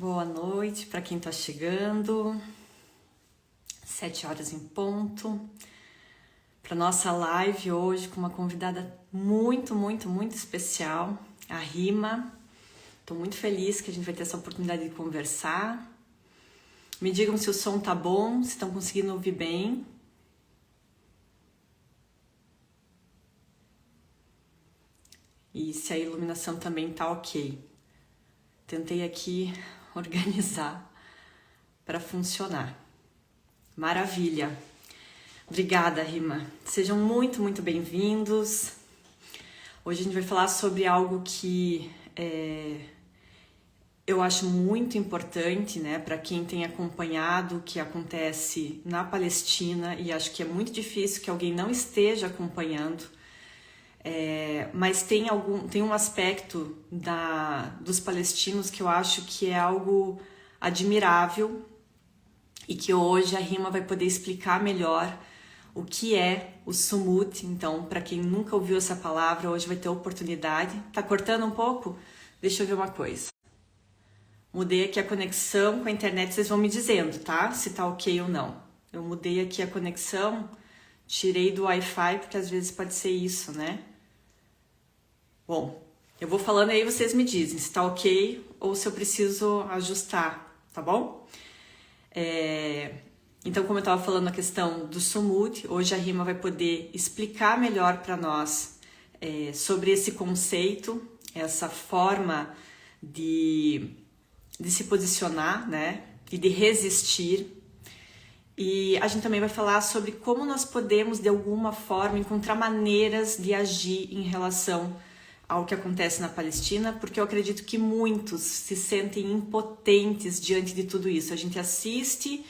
Boa noite para quem está chegando, 7 horas em ponto, para nossa live hoje com uma convidada muito especial, a Rima. Estou muito feliz que a gente vai ter essa oportunidade de conversar. Me digam se o som tá bom, se estão conseguindo ouvir bem. E se a iluminação também tá ok. Tentei aqui organizar para funcionar. Maravilha! Obrigada, Rima. Sejam muito bem-vindos. Hoje a gente vai falar sobre algo que eu acho muito importante, né, para quem tem acompanhado o que acontece na Palestina, e acho que é muito difícil que alguém não esteja acompanhando. Mas tem um aspecto dos palestinos que eu acho que é algo admirável e que hoje a Rima vai poder explicar melhor o que é o Sumud. Então, para quem nunca ouviu essa palavra, hoje vai ter oportunidade. Tá cortando um pouco? Deixa eu ver uma coisa. Mudei aqui a conexão com a internet, vocês vão me dizendo, tá? Se tá ok ou não. Eu mudei aqui a conexão, tirei do Wi-Fi, porque às vezes pode ser isso, né? Bom, eu vou falando aí, vocês me dizem se tá ok ou se eu preciso ajustar, tá bom? Então, como eu estava falando a questão do Sumud, hoje a Rima vai poder explicar melhor para nós sobre esse conceito, essa forma de se posicionar, né? E de resistir. E a gente também vai falar sobre como nós podemos, de alguma forma, encontrar maneiras de agir em relação ao que acontece na Palestina, porque eu acredito que muitos se sentem impotentes diante de tudo isso. A gente assiste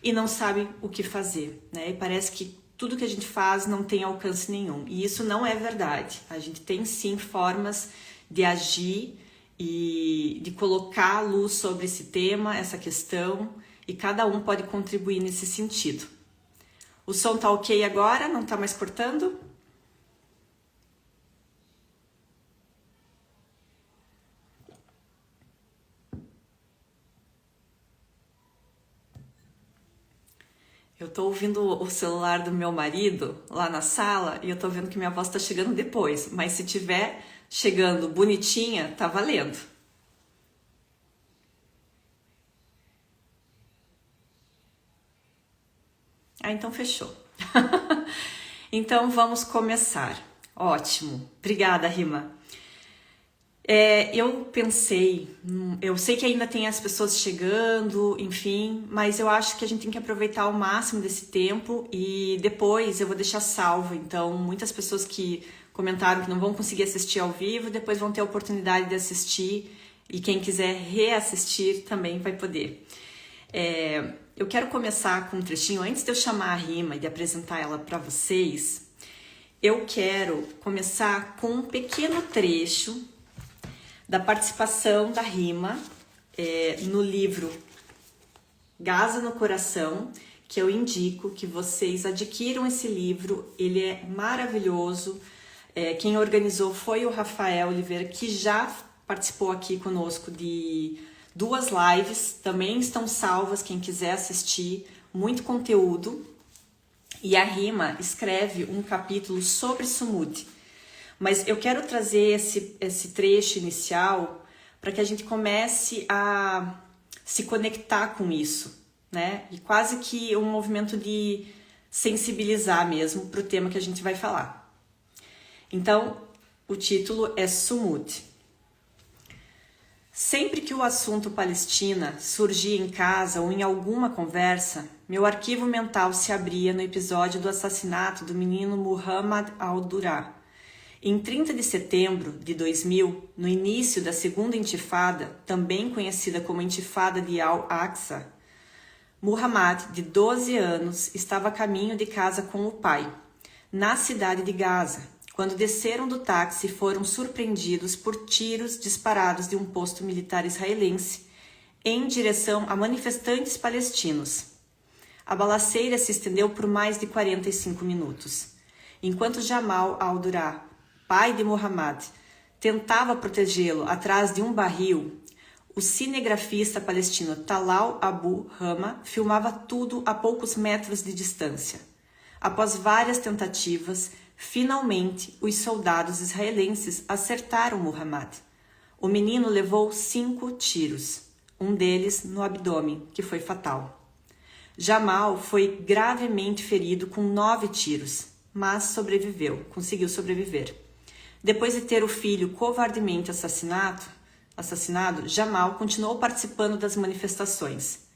e não sabe o que fazer, né? E parece que tudo que a gente faz não tem alcance nenhum. E isso não é verdade. A gente tem sim formas de agir e de colocar a luz sobre esse tema, essa questão, e cada um pode contribuir nesse sentido. O som tá ok agora? Não tá mais cortando? Eu tô ouvindo o celular do meu marido lá na sala e eu tô vendo que minha voz tá chegando depois, mas se tiver chegando bonitinha, tá valendo. Então fechou. Então vamos começar. Ótimo. Obrigada, Rima. Eu pensei, eu sei que ainda tem as pessoas chegando, enfim, mas eu acho que a gente tem que aproveitar ao máximo desse tempo e depois eu vou deixar salvo. Então, muitas pessoas que comentaram que não vão conseguir assistir ao vivo, depois vão ter a oportunidade de assistir, e quem quiser reassistir também vai poder. Eu quero começar com um trechinho, antes de eu chamar a Rima e de apresentar ela para vocês, eu quero começar com um pequeno trecho da participação da Rima no livro Gaza no Coração, que eu indico que vocês adquiram esse livro. Ele é maravilhoso. Quem organizou foi o Rafael Oliveira, que já participou aqui conosco de 2 lives, também estão salvas, quem quiser assistir, muito conteúdo. E a Rima escreve um capítulo sobre Sumud. Mas eu quero trazer esse trecho inicial para que a gente comece a se conectar com isso, né? E quase que um movimento de sensibilizar mesmo para o tema que a gente vai falar. Então, o título é Sumud. Sempre que o assunto Palestina surgia em casa ou em alguma conversa, meu arquivo mental se abria no episódio do assassinato do menino Muhammad al-Dura. Em 30 de setembro de 2000, no início da segunda intifada, também conhecida como Intifada de Al-Aqsa, Muhammad, de 12 anos, estava a caminho de casa com o pai, na cidade de Gaza, quando desceram do táxi e foram surpreendidos por tiros disparados de um posto militar israelense em direção a manifestantes palestinos. A balaceira se estendeu por mais de 45 minutos. Enquanto Jamal al-Dura, pai de Muhammad, tentava protegê-lo atrás de um barril, o cinegrafista palestino Talal Abu Rama filmava tudo a poucos metros de distância. Após várias tentativas, finalmente os soldados israelenses acertaram Muhammad. O menino levou 5 tiros, um deles no abdômen, que foi fatal. Jamal foi gravemente ferido com 9 tiros, mas conseguiu sobreviver. Depois de ter o filho covardemente assassinado, Jamal continuou participando das manifestações.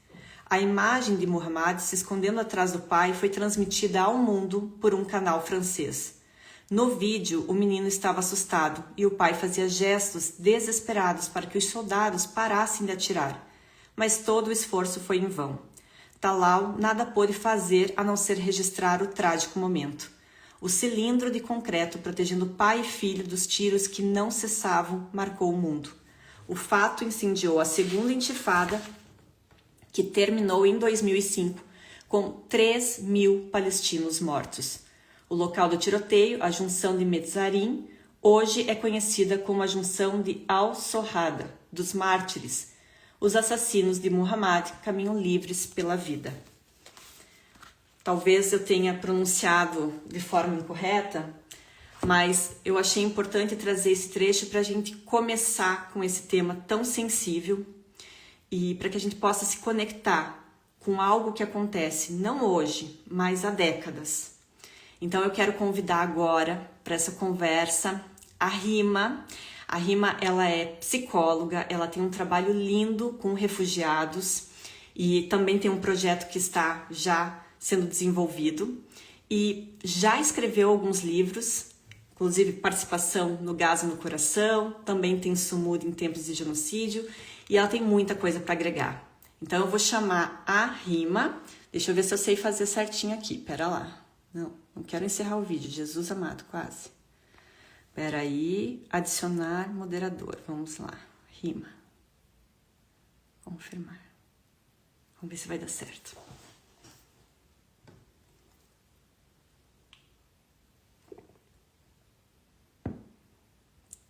A imagem de Muhammad se escondendo atrás do pai foi transmitida ao mundo por um canal francês. No vídeo, o menino estava assustado e o pai fazia gestos desesperados para que os soldados parassem de atirar. Mas todo o esforço foi em vão. Talal nada pôde fazer a não ser registrar o trágico momento. O cilindro de concreto protegendo pai e filho dos tiros que não cessavam marcou o mundo. O fato incendiou a segunda intifada, que terminou em 2005, com 3.000 palestinos mortos. O local do tiroteio, a junção de Metzarim, hoje é conhecida como a junção de Al-Sohada, dos mártires. Os assassinos de Muhammad caminham livres pela vida. Talvez eu tenha pronunciado de forma incorreta, mas eu achei importante trazer esse trecho para a gente começar com esse tema tão sensível e para que a gente possa se conectar com algo que acontece não hoje, mas há décadas. Então eu quero convidar agora para essa conversa a Rima. A Rima, ela é psicóloga, ela tem um trabalho lindo com refugiados e também tem um projeto que está já sendo desenvolvido e já escreveu alguns livros, inclusive participação no Gás no Coração, também tem Sumud em Tempos de Genocídio e ela tem muita coisa para agregar. Então eu vou chamar a Rima, deixa eu ver se eu sei fazer certinho aqui, pera lá, não quero encerrar o vídeo, Jesus amado, quase. Pera aí, adicionar moderador, vamos lá, Rima, confirmar, vamos ver se vai dar certo.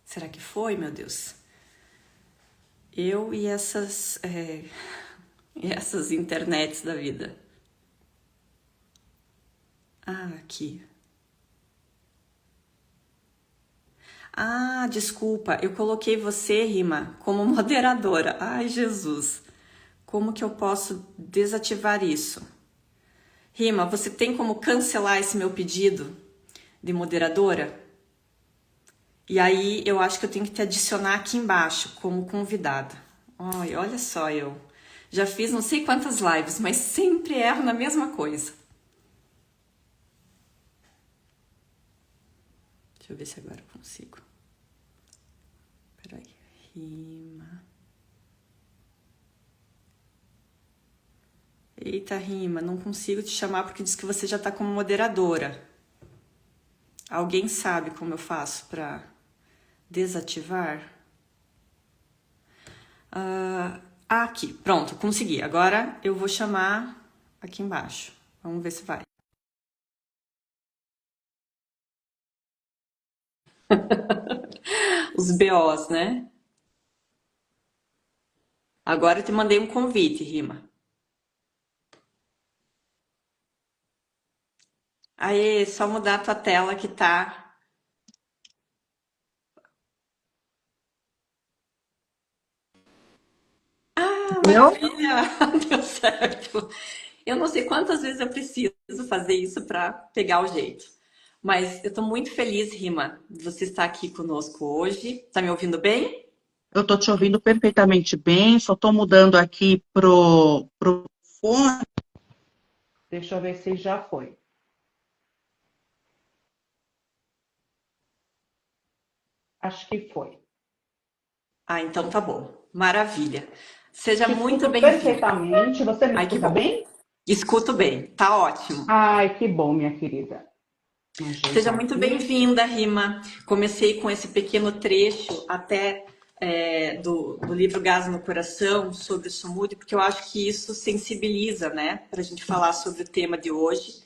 Será que foi, meu Deus? Eu e essas internets da vida. Ah, aqui. Ah, desculpa, eu coloquei você, Rima, como moderadora. Ai, Jesus. Como que eu posso desativar isso? Rima, você tem como cancelar esse meu pedido de moderadora? E aí eu acho que eu tenho que te adicionar aqui embaixo como convidada. Ai, olha só, eu já fiz não sei quantas lives, mas sempre erro na mesma coisa. Deixa eu ver se agora eu consigo. Peraí, Rima. Eita, Rima, não consigo te chamar porque diz que você já tá como moderadora. Alguém sabe como eu faço para desativar? Aqui, pronto, consegui. Agora eu vou chamar aqui embaixo. Vamos ver se vai. Os BOs, né? Agora eu te mandei um convite, Rima. Aí, só mudar a tua tela que tá. Ah, Entendeu? maravilha! Deu certo. Eu não sei quantas vezes eu preciso fazer isso para pegar o jeito. Mas eu tô muito feliz, Rima, de você estar aqui conosco hoje. Tá me ouvindo bem? Eu estou te ouvindo perfeitamente bem, só estou mudando aqui pro fone. Deixa eu ver se já foi. Acho que foi. Ah, então tá bom. Maravilha. Seja Te muito escuto bem-vindo. perfeitamente. Você me Ai, que escuta bom. bem? Escuto bem. Tá ótimo. Ai, que bom, minha querida. Vou Seja ajeitar muito aqui. bem-vinda, Rima. Comecei com esse pequeno trecho até do livro Gás no Coração sobre o Sumud, porque eu acho que isso sensibiliza, né, para a gente falar sobre o tema de hoje.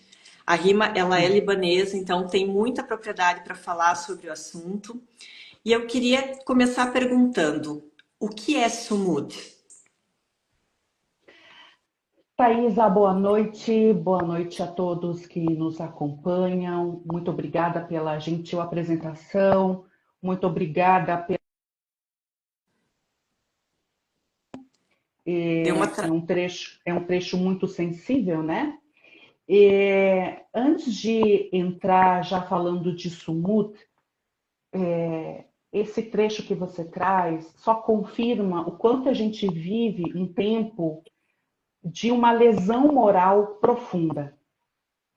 A Rima, ela é libanesa, então tem muita propriedade para falar sobre o assunto. E eu queria começar perguntando, O que é Sumud? Thaisa, boa noite a todos que nos acompanham. Muito obrigada pela gentil apresentação, muito obrigada pela. Deu uma É um trecho muito sensível, né? Antes de entrar já falando de Sumud, esse trecho que você traz só confirma o quanto a gente vive um tempo de uma lesão moral profunda,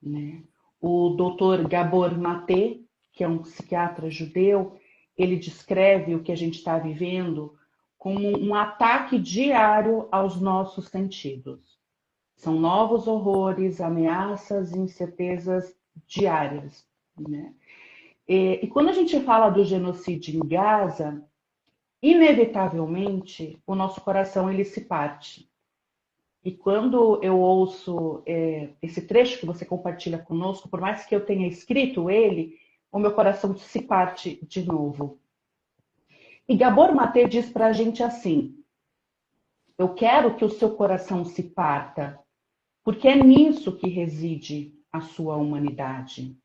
né? O doutor Gabor Maté, que é um psiquiatra judeu, ele descreve o que a gente está vivendo como um ataque diário aos nossos sentidos. São novos horrores, ameaças e incertezas diárias, né? E quando a gente fala do genocídio em Gaza, inevitavelmente o nosso coração ele se parte. E quando eu ouço esse trecho que você compartilha conosco, por mais que eu tenha escrito ele, o meu coração se parte de novo. E Gabor Maté diz para a gente assim: eu quero que o seu coração se parta, porque é nisso que reside a sua humanidade.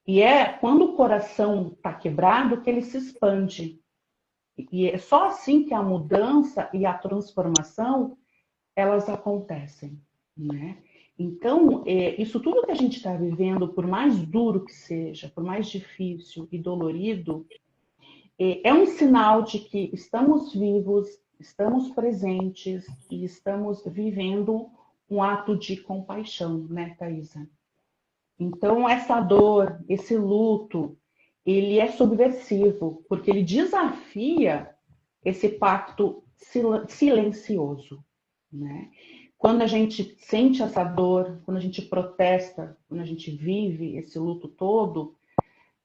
E é quando o coração está quebrado que ele se expande. E é só assim que a mudança e a transformação elas acontecem, né? Então, isso tudo que a gente está vivendo, por mais duro que seja, por mais difícil e dolorido, é um sinal de que estamos vivos, estamos presentes e estamos vivendo um ato de compaixão, né, Thaisa? Então, essa dor, esse luto, ele é subversivo, porque ele desafia esse pacto silencioso, né? Quando a gente sente essa dor, quando a gente protesta, quando a gente vive esse luto todo,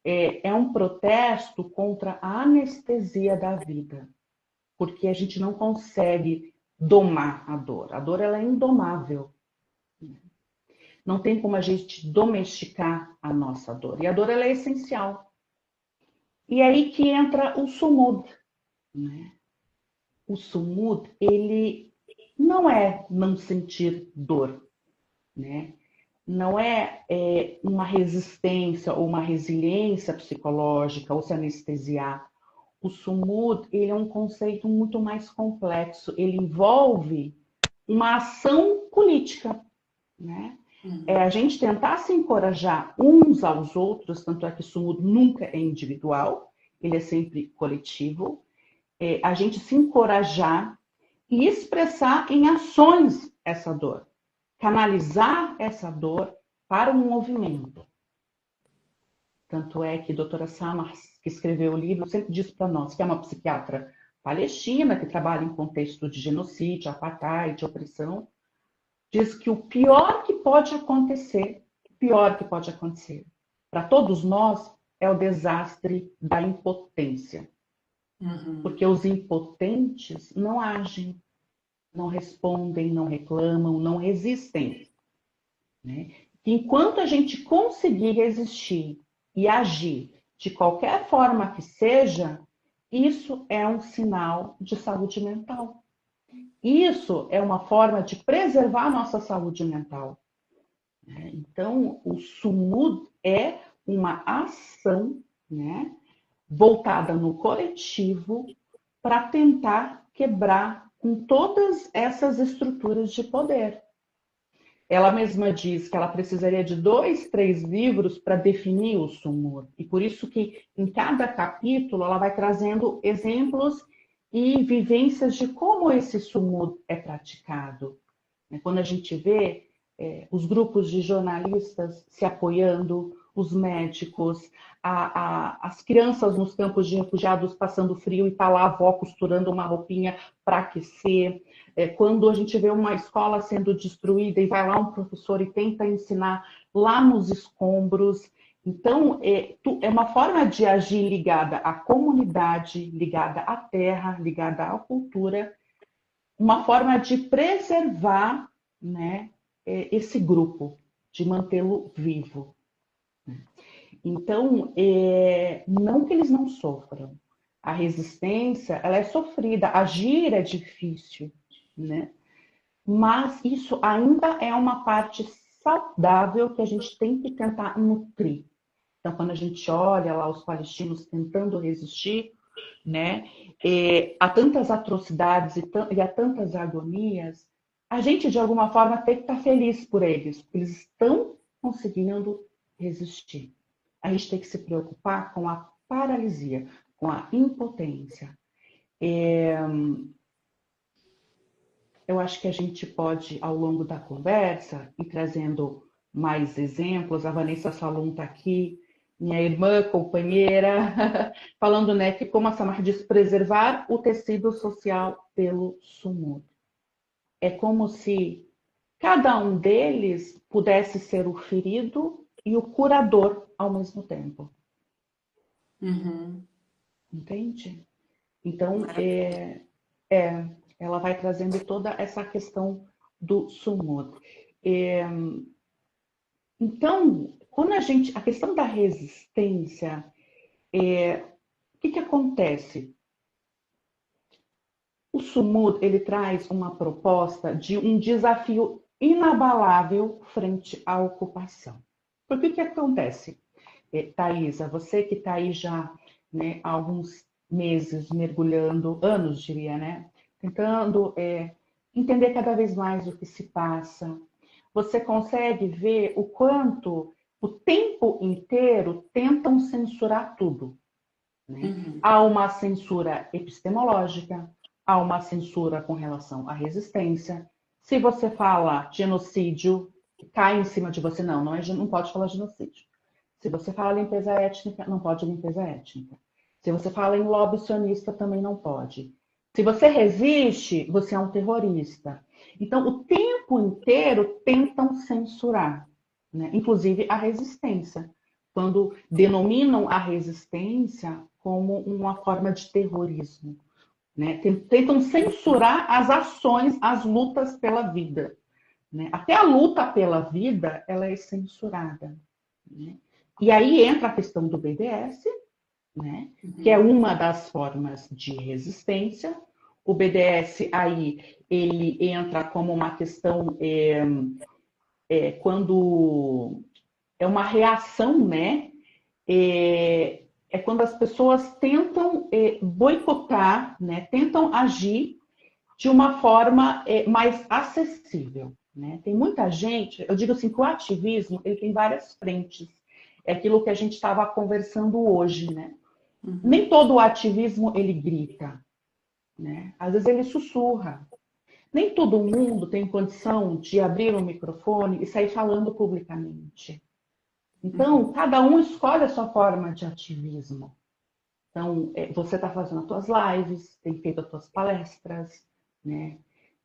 é um protesto contra a anestesia da vida, porque a gente não consegue domar a dor. A dor ela é indomável. Não tem como a gente domesticar a nossa dor. E a dor ela é essencial. E é aí que entra o sumud, né? O sumud, ele não é não sentir dor, né? Não é uma resistência ou uma resiliência psicológica ou se anestesiar. O sumud, ele é um conceito muito mais complexo. Ele envolve uma ação política, né? É a gente tentar se encorajar uns aos outros, tanto é que o sumud nunca é individual, ele é sempre coletivo. A gente se encorajar e expressar em ações essa dor. Canalizar essa dor para um movimento. Tanto é que a doutora Samar, que escreveu o livro, sempre diz para nós, que é uma psiquiatra palestina, que trabalha em contexto de genocídio, apartheid, opressão, diz que o pior que pode acontecer para todos nós é o desastre da impotência. Porque os impotentes não agem, não respondem, não reclamam, não resistem, né? Enquanto a gente conseguir resistir e agir de qualquer forma que seja, isso é um sinal de saúde mental. Isso é uma forma de preservar a nossa saúde mental. Então, o sumud é uma ação, né, voltada no coletivo para tentar quebrar com todas essas estruturas de poder. Ela mesma diz que ela precisaria de 2, 3 livros para definir o sumud. E por isso que em cada capítulo ela vai trazendo exemplos e vivências de como esse sumud é praticado. Quando a gente vê os grupos de jornalistas se apoiando, os médicos, as crianças nos campos de refugiados passando frio e está lá a avó costurando uma roupinha para aquecer. Quando a gente vê uma escola sendo destruída e vai lá um professor e tenta ensinar lá nos escombros. Então, é uma forma de agir ligada à comunidade, ligada à terra, ligada à cultura, uma forma de preservar, né, esse grupo, de mantê-lo vivo. Então, não que eles não sofram, A resistência, ela é sofrida, agir é difícil, né? Mas isso ainda é uma parte saudável que a gente tem que tentar nutrir. Então, quando a gente olha lá os palestinos tentando resistir, né, a tantas atrocidades e a tantas agonias, a gente, de alguma forma, tem que estar feliz por eles, porque eles estão conseguindo resistir. A gente tem que se preocupar com a paralisia, com a impotência. Eu acho que a gente pode, ao longo da conversa, ir trazendo mais exemplos. A Vanessa Salum está aqui, minha irmã, companheira, falando, né, que, como a Samar diz, preservar o tecido social pelo sumud. É como se cada um deles pudesse ser o ferido e o curador ao mesmo tempo. Uhum. Entende? Então, Maravilha. ela vai trazendo toda essa questão do sumud. Então, quando a questão da resistência, o que acontece? O sumud, ele traz uma proposta de um desafio inabalável frente à ocupação. Por que acontece? Thaisa, você que está aí já, né, há alguns meses mergulhando, anos diria, né? Tentando entender cada vez mais o que se passa. Você consegue ver o quanto o tempo inteiro tentam censurar tudo, né? Uhum. Há uma censura epistemológica, há uma censura com relação à resistência. Se você fala genocídio, cai em cima de você. Não pode falar genocídio. Se você fala limpeza étnica, não pode limpeza étnica. Se você fala em lobby sionista, também não pode. Se você resiste, você é um terrorista. Então, o tempo inteiro tentam censurar, né? Inclusive a resistência, quando denominam a resistência como uma forma de terrorismo, né? Tentam censurar as ações, as lutas pela vida, né? Até a luta pela vida, ela é censurada, né? E aí entra a questão do BDS, né? Que é uma das formas de resistência. O BDS aí ele entra como uma questão quando é uma reação, né? É quando as pessoas tentam boicotar, né? Tentam agir de uma forma mais acessível, né? Tem muita gente, eu digo assim, que o ativismo ele tem várias frentes. É aquilo que a gente estava conversando hoje, né? Nem todo o ativismo ele grita, né? Às vezes ele sussurra. Nem todo mundo tem condição de abrir um microfone e sair falando publicamente. Então, cada um escolhe a sua forma de ativismo. Então, você está fazendo as suas lives, tem feito as suas palestras, né?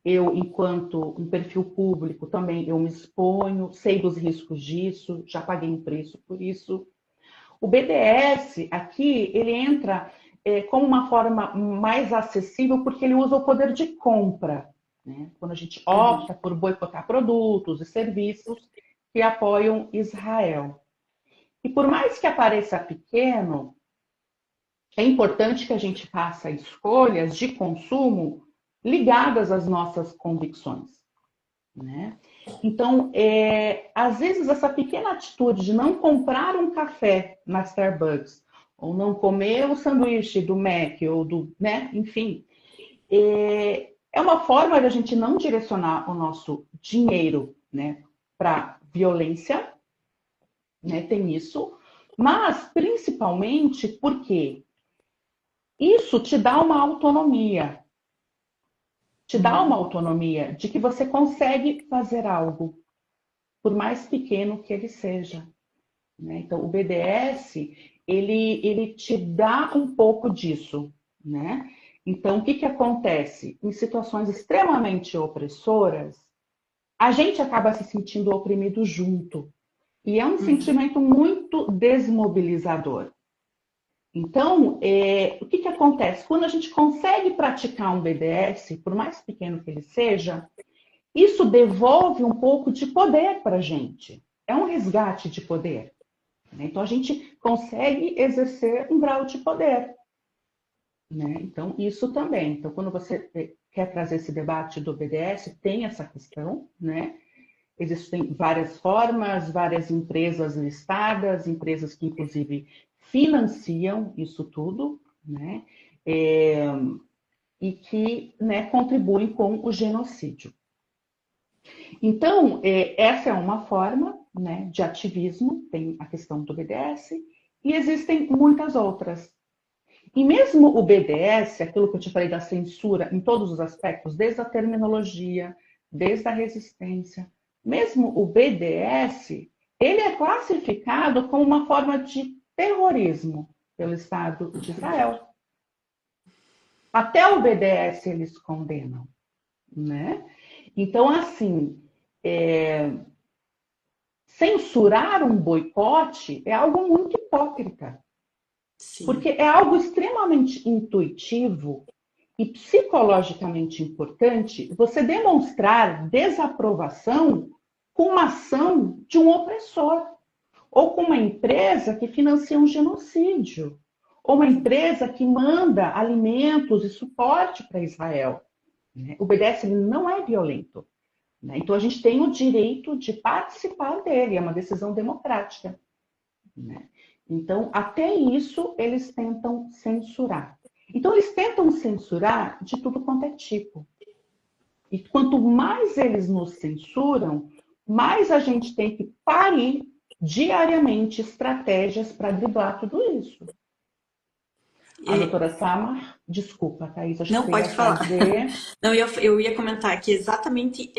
Eu, enquanto um perfil público, também eu me exponho, sei dos riscos disso, já paguei um preço por isso. O BDS aqui, ele entra como uma forma mais acessível porque ele usa o poder de compra, né? Quando a gente opta por boicotar produtos e serviços que apoiam Israel. E por mais que apareça pequeno, é importante que a gente faça escolhas de consumo ligadas às nossas convicções, né? Então, às vezes essa pequena atitude de não comprar um café na Starbucks ou não comer o sanduíche do Mac ou do, né? Enfim, é uma forma de a gente não direcionar o nosso dinheiro, né, para violência, né? Tem isso, mas principalmente porque isso te dá uma autonomia. Te dá uma autonomia de que você consegue fazer algo, por mais pequeno que ele seja, né? Então, o BDS, ele te dá um pouco disso, né? Então, o que acontece? Em situações extremamente opressoras, a gente acaba se sentindo oprimido junto. E é um sentimento muito desmobilizador. Então, o que acontece? Quando a gente consegue praticar um BDS, por mais pequeno que ele seja, isso devolve um pouco de poder para a gente. É um resgate de poder. Então, a gente consegue exercer um grau de poder. né? Então, isso também. Então, quando você quer trazer esse debate do BDS, tem essa questão, né? Existem várias formas, várias empresas listadas, empresas que, inclusive, financiam isso tudo, né? É, e que, né, contribuem com o genocídio. Então, essa é uma forma, né, de ativismo, tem a questão do BDS, e existem muitas outras. E mesmo o BDS, aquilo que eu te falei da censura em todos os aspectos, desde a terminologia, desde a resistência, mesmo o BDS, ele é classificado como uma forma de terrorismo pelo Estado de Israel. Até o BDS eles condenam, né? Então, assim, censurar um boicote é algo muito hipócrita, Sim. porque é algo extremamente intuitivo e psicologicamente importante você demonstrar desaprovação com uma ação de um opressor, ou com uma empresa que financia um genocídio, ou uma empresa que manda alimentos e suporte para Israel. O BDS não é violento. Então, a gente tem o direito de participar dele, é uma decisão democrática. Então, até isso, eles tentam censurar. Então, eles tentam censurar de tudo quanto é tipo. E quanto mais eles nos censuram, mais a gente tem que parir diariamente estratégias para driblar tudo isso. A É, doutora Samar, desculpa, Thaís, acho que não você pode ia falar. fazer. Não, eu ia comentar que exatamente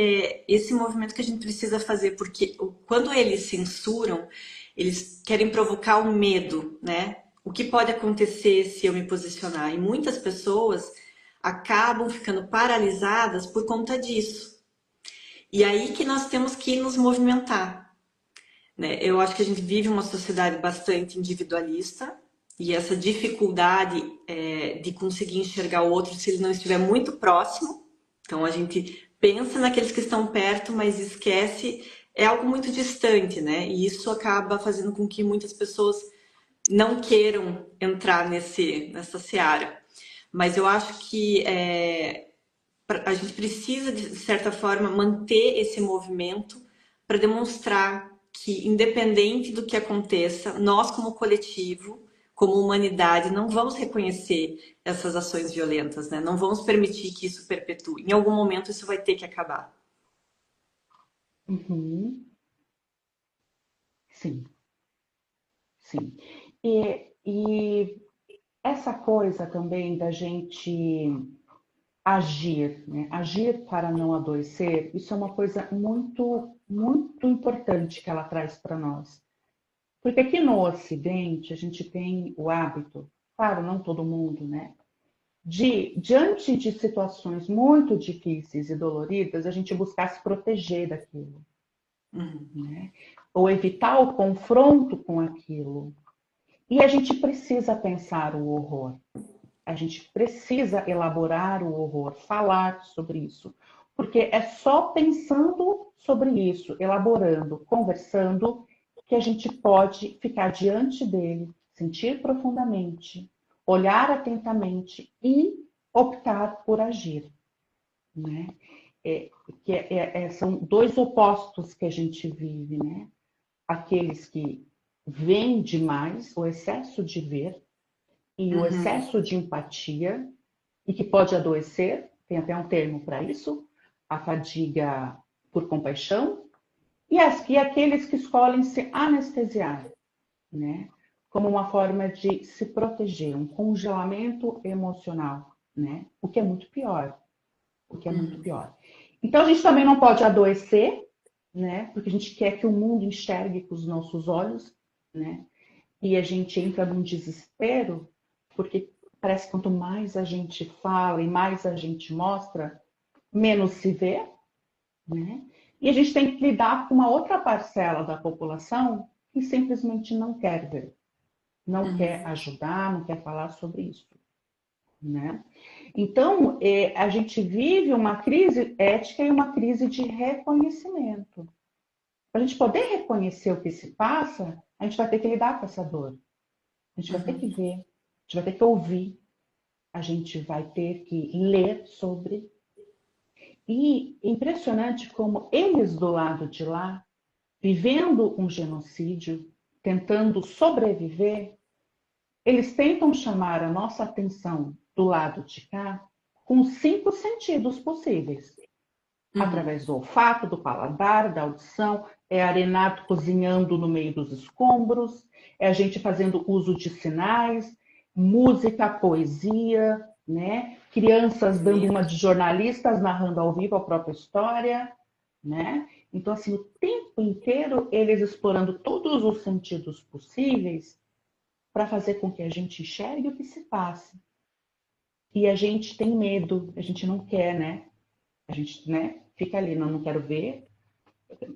esse movimento que a gente precisa fazer, porque quando eles censuram, eles querem provocar um medo, né? O que pode acontecer se eu me posicionar? E muitas pessoas acabam ficando paralisadas por conta disso. E aí que nós temos que nos movimentar, né? Eu acho que a gente vive uma sociedade bastante individualista e essa dificuldade de conseguir enxergar o outro se ele não estiver muito próximo. Então a gente pensa naqueles que estão perto, mas esquece, é algo muito distante, né? E isso acaba fazendo com que muitas pessoas não queiram entrar nessa seara. Mas eu acho que a gente precisa, de certa forma, manter esse movimento para demonstrar que, independente do que aconteça, nós, como coletivo, como humanidade, não vamos reconhecer essas ações violentas, né? Não vamos permitir que isso perpetue. Em algum momento, isso vai ter que acabar. Uhum, sim, sim. E essa coisa também da gente agir, né? Agir para não adoecer, isso é uma coisa muito, muito importante que ela traz para nós. Porque aqui no Ocidente, a gente tem o hábito, claro, não todo mundo, né? Diante de situações muito difíceis e doloridas, a gente buscar se proteger daquilo, Uhum. né? Ou evitar o confronto com aquilo. E a gente precisa pensar o horror. A gente precisa elaborar o horror, falar sobre isso. Porque é só pensando sobre isso, elaborando, conversando, que a gente pode ficar diante dele, sentir profundamente, olhar atentamente e optar por agir, né? É, são dois opostos que a gente vive, né? Aqueles que veem demais, o excesso de ver, e o Uhum. excesso de empatia, e que pode adoecer, tem até um termo para isso, a fadiga por compaixão, e aqueles que escolhem se anestesiar, né? Como uma forma de se proteger, um congelamento emocional, né? O que é muito pior, o que é muito Uhum. pior. Então a gente também não pode adoecer, né? Porque a gente quer que o mundo enxergue com os nossos olhos, né? E a gente entra num desespero, porque parece que quanto mais a gente fala e mais a gente mostra, menos se vê, né? E a gente tem que lidar com uma outra parcela da população que simplesmente não quer ver, não quer Uhum. ajudar, não quer falar sobre isso, né? Então, a gente vive uma crise ética e uma crise de reconhecimento. Para a gente poder reconhecer o que se passa, a gente vai ter que lidar com essa dor. A gente vai ter que Uhum. ver, a gente vai ter que ouvir. a gente vai ter que ler sobre. E impressionante como eles do lado de lá, vivendo um genocídio, tentando sobreviver, eles tentam chamar a nossa atenção do lado de cá com 5 sentidos possíveis. Através do olfato, do paladar, da audição, é a Renato cozinhando no meio dos escombros, é a gente fazendo uso de sinais, música, poesia, né? Crianças dando uma de jornalistas, narrando ao vivo a própria história, né? Então, assim, o tempo inteiro eles explorando todos os sentidos possíveis para fazer com que a gente enxergue o que se passa. E a gente tem medo, a gente não quer, né? A gente, né, fica ali, não quero ver,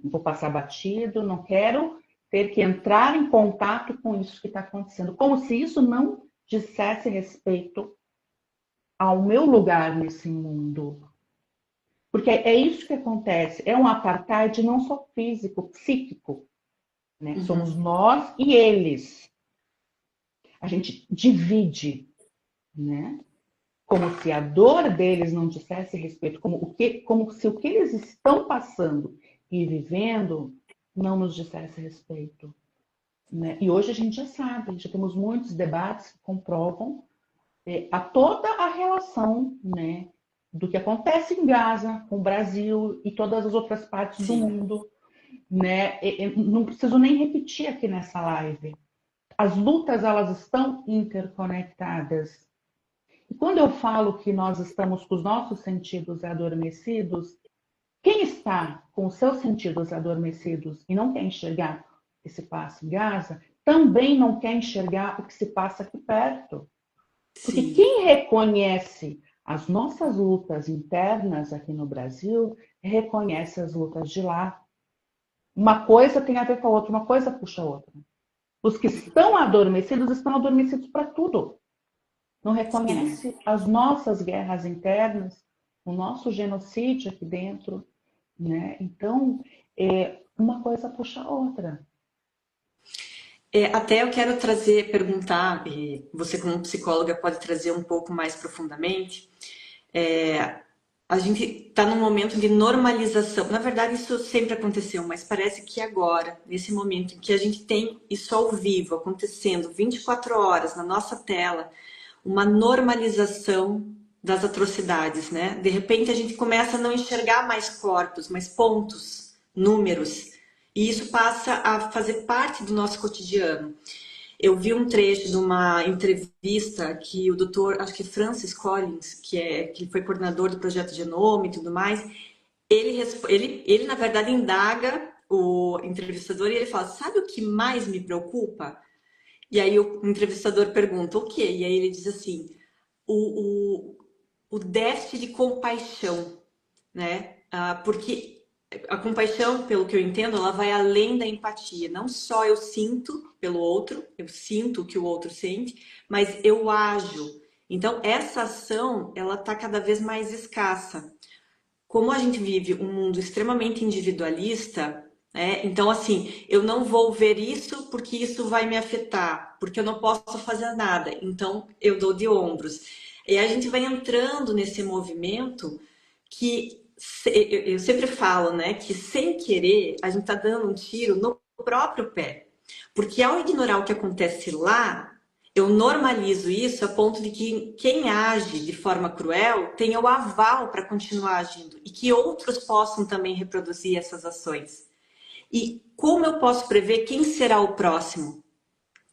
vou passar batido, não quero ter que entrar em contato com isso que está acontecendo. Como se isso não dissesse respeito ao meu lugar nesse mundo. Porque é isso que acontece. É um apartheid não só físico, psíquico. Né? Somos nós e eles. A gente divide, né? Como se a dor deles não dissesse respeito, como se o que eles estão passando e vivendo não nos dissesse respeito. Né? E hoje a gente já sabe, já temos muitos debates que comprovam a toda a relação, né, do que acontece em Gaza, com o Brasil e todas as outras partes do mundo. Né? Não preciso nem repetir aqui nessa live. As lutas, elas estão interconectadas. E quando eu falo que nós estamos com os nossos sentidos adormecidos, quem está com os seus sentidos adormecidos e não quer enxergar o que se passa em Gaza, também não quer enxergar o que se passa aqui perto. Porque Sim. quem reconhece as nossas lutas internas aqui no Brasil, reconhece as lutas de lá. Uma coisa tem a ver com a outra, uma coisa puxa a outra. Os que estão adormecidos para tudo. Não reconhece as nossas guerras internas, o nosso genocídio aqui dentro, né? Então, uma coisa puxa a outra. Até eu quero perguntar, e você como psicóloga pode trazer um pouco mais profundamente. A gente está num momento de normalização. Na verdade, isso sempre aconteceu, mas parece que agora, nesse momento em que a gente tem isso ao vivo, acontecendo 24 horas na nossa tela, uma normalização das atrocidades, né? De repente a gente começa a não enxergar mais corpos, mas pontos, números, e isso passa a fazer parte do nosso cotidiano. Eu vi um trecho de uma entrevista que o doutor, acho que Francis Collins, que foi coordenador do projeto Genoma e tudo mais, ele na verdade indaga o entrevistador e ele fala: sabe o que mais me preocupa? E aí o entrevistador pergunta: o quê? E aí ele diz assim: o déficit de compaixão, né? Porque a compaixão, pelo que eu entendo, ela vai além da empatia. Não só eu sinto pelo outro, eu sinto o que o outro sente, mas eu ajo. Então, essa ação, ela está cada vez mais escassa. Como a gente vive um mundo extremamente individualista, né? Então, assim, eu não vou ver isso porque isso vai me afetar, porque eu não posso fazer nada. Então, eu dou de ombros. E a gente vai entrando nesse movimento que eu sempre falo, né, que sem querer a gente está dando um tiro no próprio pé. Porque ao ignorar o que acontece lá, eu normalizo isso a ponto de que quem age de forma cruel tenha o aval para continuar agindo e que outros possam também reproduzir essas ações. E como eu posso prever quem será o próximo?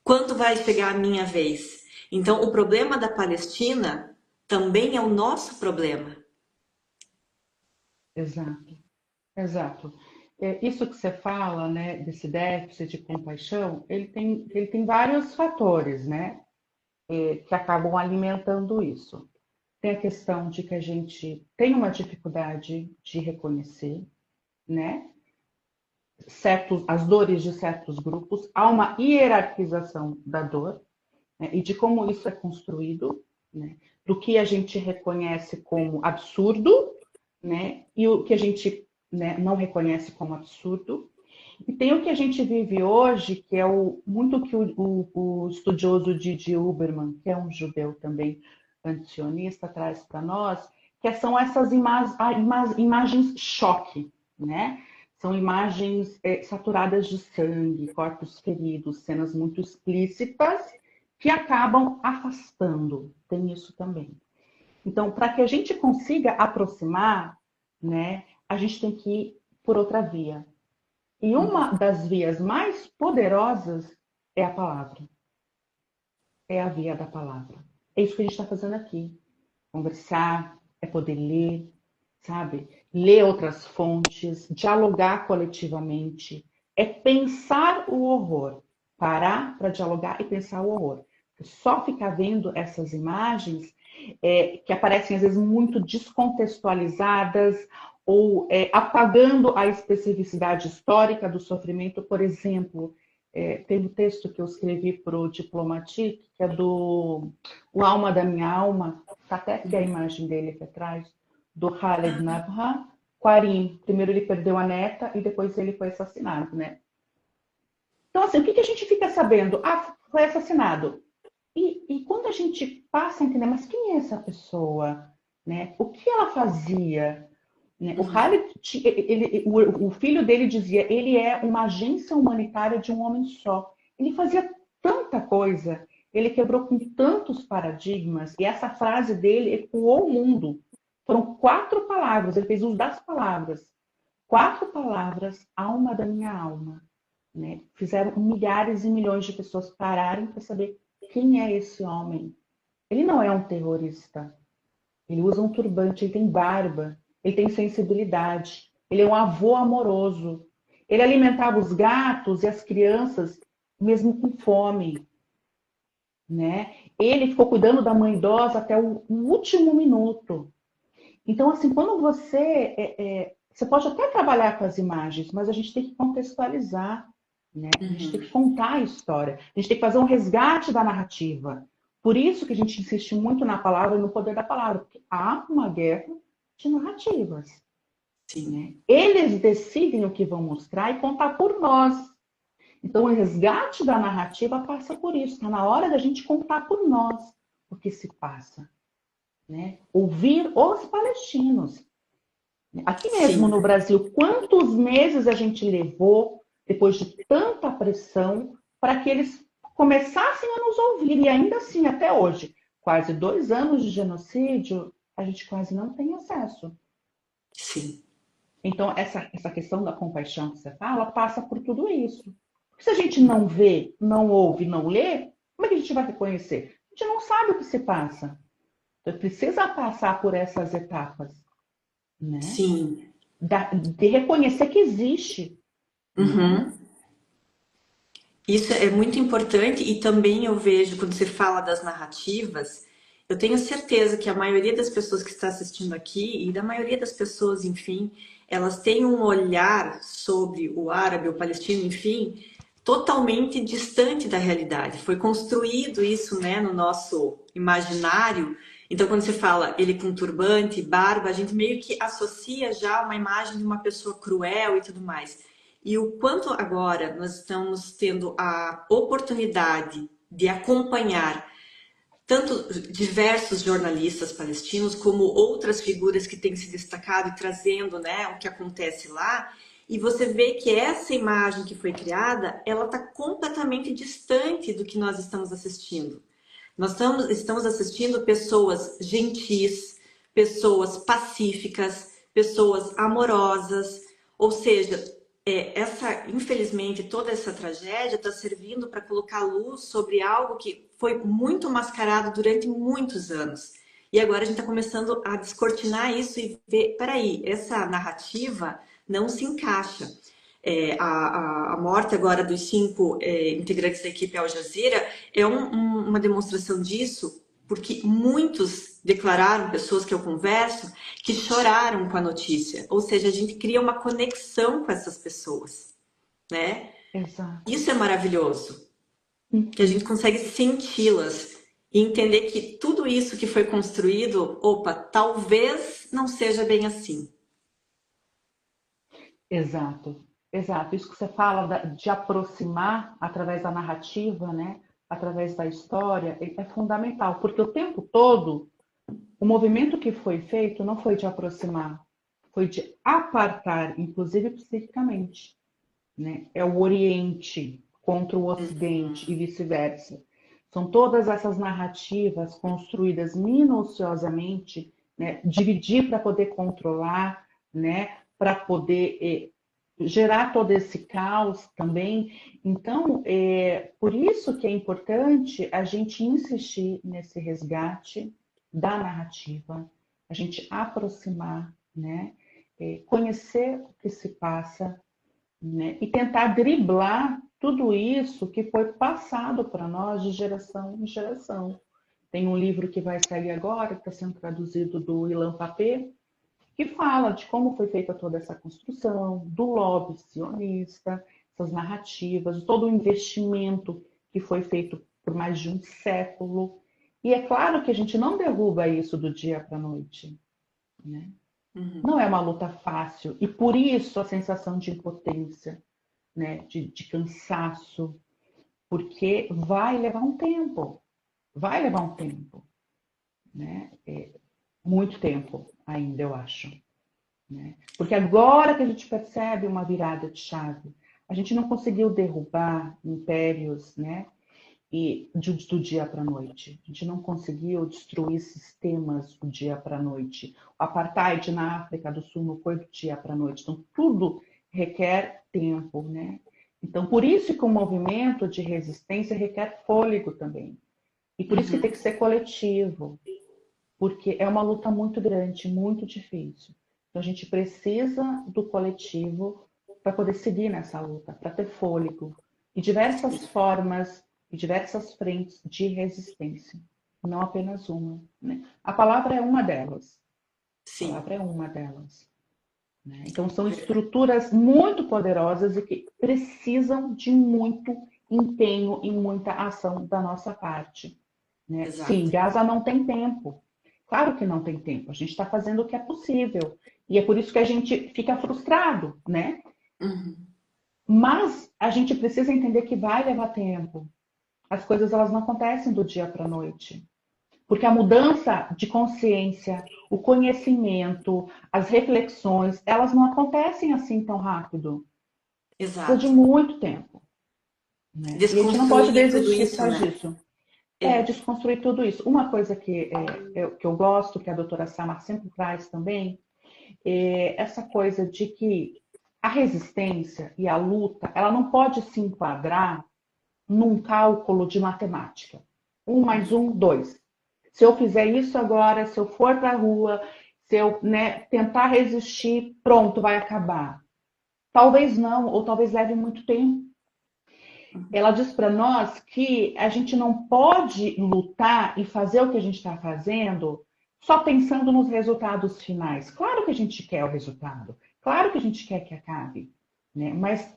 Quando vai chegar a minha vez? Então, o problema da Palestina também é o nosso problema. Exato, exato. Isso que você fala, né, desse déficit de compaixão, ele tem vários fatores, né, que acabam alimentando isso. Tem a questão de que a gente tem uma dificuldade de reconhecer, né, as dores de certos grupos, há uma hierarquização da dor, né, e de como isso é construído, né, do que a gente reconhece como absurdo, né, e o que a gente, né, não reconhece como absurdo. E tem o que a gente vive hoje, que é muito que o estudioso Didi Huberman, que é um judeu também, antisionista traz para nós, que são essas imagens choque, né? São imagens saturadas de sangue, corpos feridos, cenas muito explícitas que acabam afastando. Tem isso também. Então, para que a gente consiga aproximar, né, a gente tem que ir por outra via. E uma das vias mais poderosas é a palavra. É a via da palavra. É isso que a gente está fazendo aqui. Conversar, é poder ler, sabe? Ler outras fontes, dialogar coletivamente, é pensar o horror. Parar para dialogar e pensar o horror. Só ficar vendo essas imagens que aparecem às vezes muito descontextualizadas ou apagando a especificidade histórica do sofrimento. Por exemplo, tem um texto que eu escrevi para o Diplomatique, que é do O Alma da Minha Alma, está até aqui a imagem dele aqui atrás, do Khaled Nabha Qarim. Primeiro ele perdeu a neta e depois ele foi assassinado, né? Então, assim, o que a gente fica sabendo? Ah, foi assassinado. E quando a gente passa a entender, mas quem é essa pessoa? Né? O que ela fazia? Né? O Khaled, o filho dele dizia, ele é uma agência humanitária de um homem só. Ele fazia tanta coisa, ele quebrou com tantos paradigmas, e essa frase dele ecoou o mundo. Foram 4 palavras, ele fez uso das palavras. 4 palavras, alma da minha alma. Né? Fizeram milhares e milhões de pessoas pararem para saber quem é esse homem. Ele não é um terrorista. Ele usa um turbante, ele tem barba, ele tem sensibilidade, ele é um avô amoroso. Ele alimentava os gatos e as crianças mesmo com fome. Né? Ele ficou cuidando da mãe idosa até o último minuto. Então, assim, quando você pode até trabalhar com as imagens, mas a gente tem que contextualizar, né? A gente tem que contar a história. A gente tem que fazer um resgate da narrativa. Por isso que a gente insiste muito na palavra e no poder da palavra, porque há uma guerra de narrativas. Sim. Né? Eles decidem o que vão mostrar e contar por nós. Então, o resgate da narrativa passa por isso. Está na hora da gente contar por nós o que se passa. Né? Ouvir os palestinos. Aqui mesmo Sim. no Brasil, quantos meses a gente levou, depois de tanta pressão, para que eles começassem a nos ouvir? E ainda assim, até hoje, quase 2 anos de genocídio, a gente quase não tem acesso. Sim. Então, essa questão da compaixão que você fala passa por tudo isso. Porque se a gente não vê, não ouve, não lê, como é que a gente vai reconhecer? A gente não sabe o que se passa. Então, precisa passar por essas etapas. Né? Sim. De reconhecer que existe. Uhum. Isso é muito importante e também eu vejo, quando você fala das narrativas, eu tenho certeza que a maioria das pessoas que está assistindo aqui e da maioria das pessoas, enfim, elas têm um olhar sobre o árabe, o palestino, enfim, totalmente distante da realidade. Foi construído isso, né, no nosso imaginário. Então, quando você fala ele com turbante, barba, a gente meio que associa já uma imagem de uma pessoa cruel e tudo mais. E o quanto agora nós estamos tendo a oportunidade de acompanhar tanto diversos jornalistas palestinos como outras figuras que têm se destacado e trazendo, né, o que acontece lá, e você vê que essa imagem que foi criada, ela está completamente distante do que nós estamos assistindo. Nós estamos assistindo pessoas gentis, pessoas pacíficas, pessoas amorosas, ou seja, infelizmente, toda essa tragédia está servindo para colocar luz sobre algo que foi muito mascarado durante muitos anos. E agora a gente está começando a descortinar isso e ver, peraí, essa narrativa não se encaixa. A morte agora dos 5 integrantes da equipe Al Jazeera é uma demonstração disso, porque muitos declararam, pessoas que eu converso, que choraram com a notícia. Ou seja, a gente cria uma conexão com essas pessoas, né? Exato. Isso é maravilhoso, que a gente consegue senti-las e entender que tudo isso que foi construído, opa, talvez não seja bem assim. Exato. Exato. Isso que você fala de aproximar através da narrativa, né? Através da história, é fundamental, porque o tempo todo O movimento que foi feito não foi de aproximar, foi de apartar, inclusive psiquicamente, né? É o Oriente contra o Ocidente e vice-versa. São todas essas narrativas construídas minuciosamente, né? Dividir para poder controlar, né? Para poder gerar todo esse caos também. Então, por isso que é importante a gente insistir nesse resgate da narrativa, a gente aproximar, né? Conhecer o que se passa, né? E tentar driblar tudo isso que foi passado para nós de geração em geração. Tem um livro que vai sair agora, que está sendo traduzido do Ilan Pappé, que fala de como foi feita toda essa construção, do lobby sionista, essas narrativas, todo o investimento que foi feito por mais de um século. E é claro que a gente não derruba isso do dia para a noite, né? Não é uma luta fácil. E por isso a sensação de impotência, né? De cansaço, porque vai levar um tempo. Vai levar um tempo, né? Muito tempo ainda, eu acho. Né? Porque agora que a gente percebe uma virada de chave, a gente não conseguiu derrubar impérios, né? E do dia para a noite. A gente não conseguiu destruir sistemas do dia para a noite. O apartheid na África do Sul não foi do dia para a noite. Então, tudo requer tempo, né? Então, por isso que o movimento de resistência requer fôlego também. E por isso que tem que ser coletivo. Porque é uma luta muito grande, muito difícil. Então, a gente precisa do coletivo para poder seguir nessa luta, para ter fôlego. E diversas formas e diversas frentes de resistência. Não apenas uma. Né? A palavra é uma delas. Sim. A palavra é uma delas. Né? Então, são estruturas muito poderosas e que precisam de muito empenho e muita ação da nossa parte. Né? Sim, Gaza não tem tempo. Claro que não tem tempo. A gente está fazendo o que é possível. E é por isso que a gente fica frustrado, né? Mas a gente precisa entender que vai levar tempo. As coisas elas não acontecem do dia para a noite. Porque a mudança de consciência, o conhecimento, as reflexões, elas não acontecem assim tão rápido. Exato. Precisa de muito tempo. Né? E a gente não pode desistir isso, só né? disso. Desconstruir tudo isso. Uma coisa que eu gosto, que a doutora Samar sempre traz também, é essa coisa de que a resistência e a luta, ela não pode se enquadrar num cálculo de matemática. 1 mais 1, 2. Se eu fizer isso agora, se eu for para a rua, se eu tentar resistir, pronto, vai acabar. Talvez não, ou talvez leve muito tempo. Ela diz para nós que a gente não pode lutar e fazer o que a gente está fazendo só pensando nos resultados finais. Claro que a gente quer o resultado, claro que a gente quer que acabe, né? Mas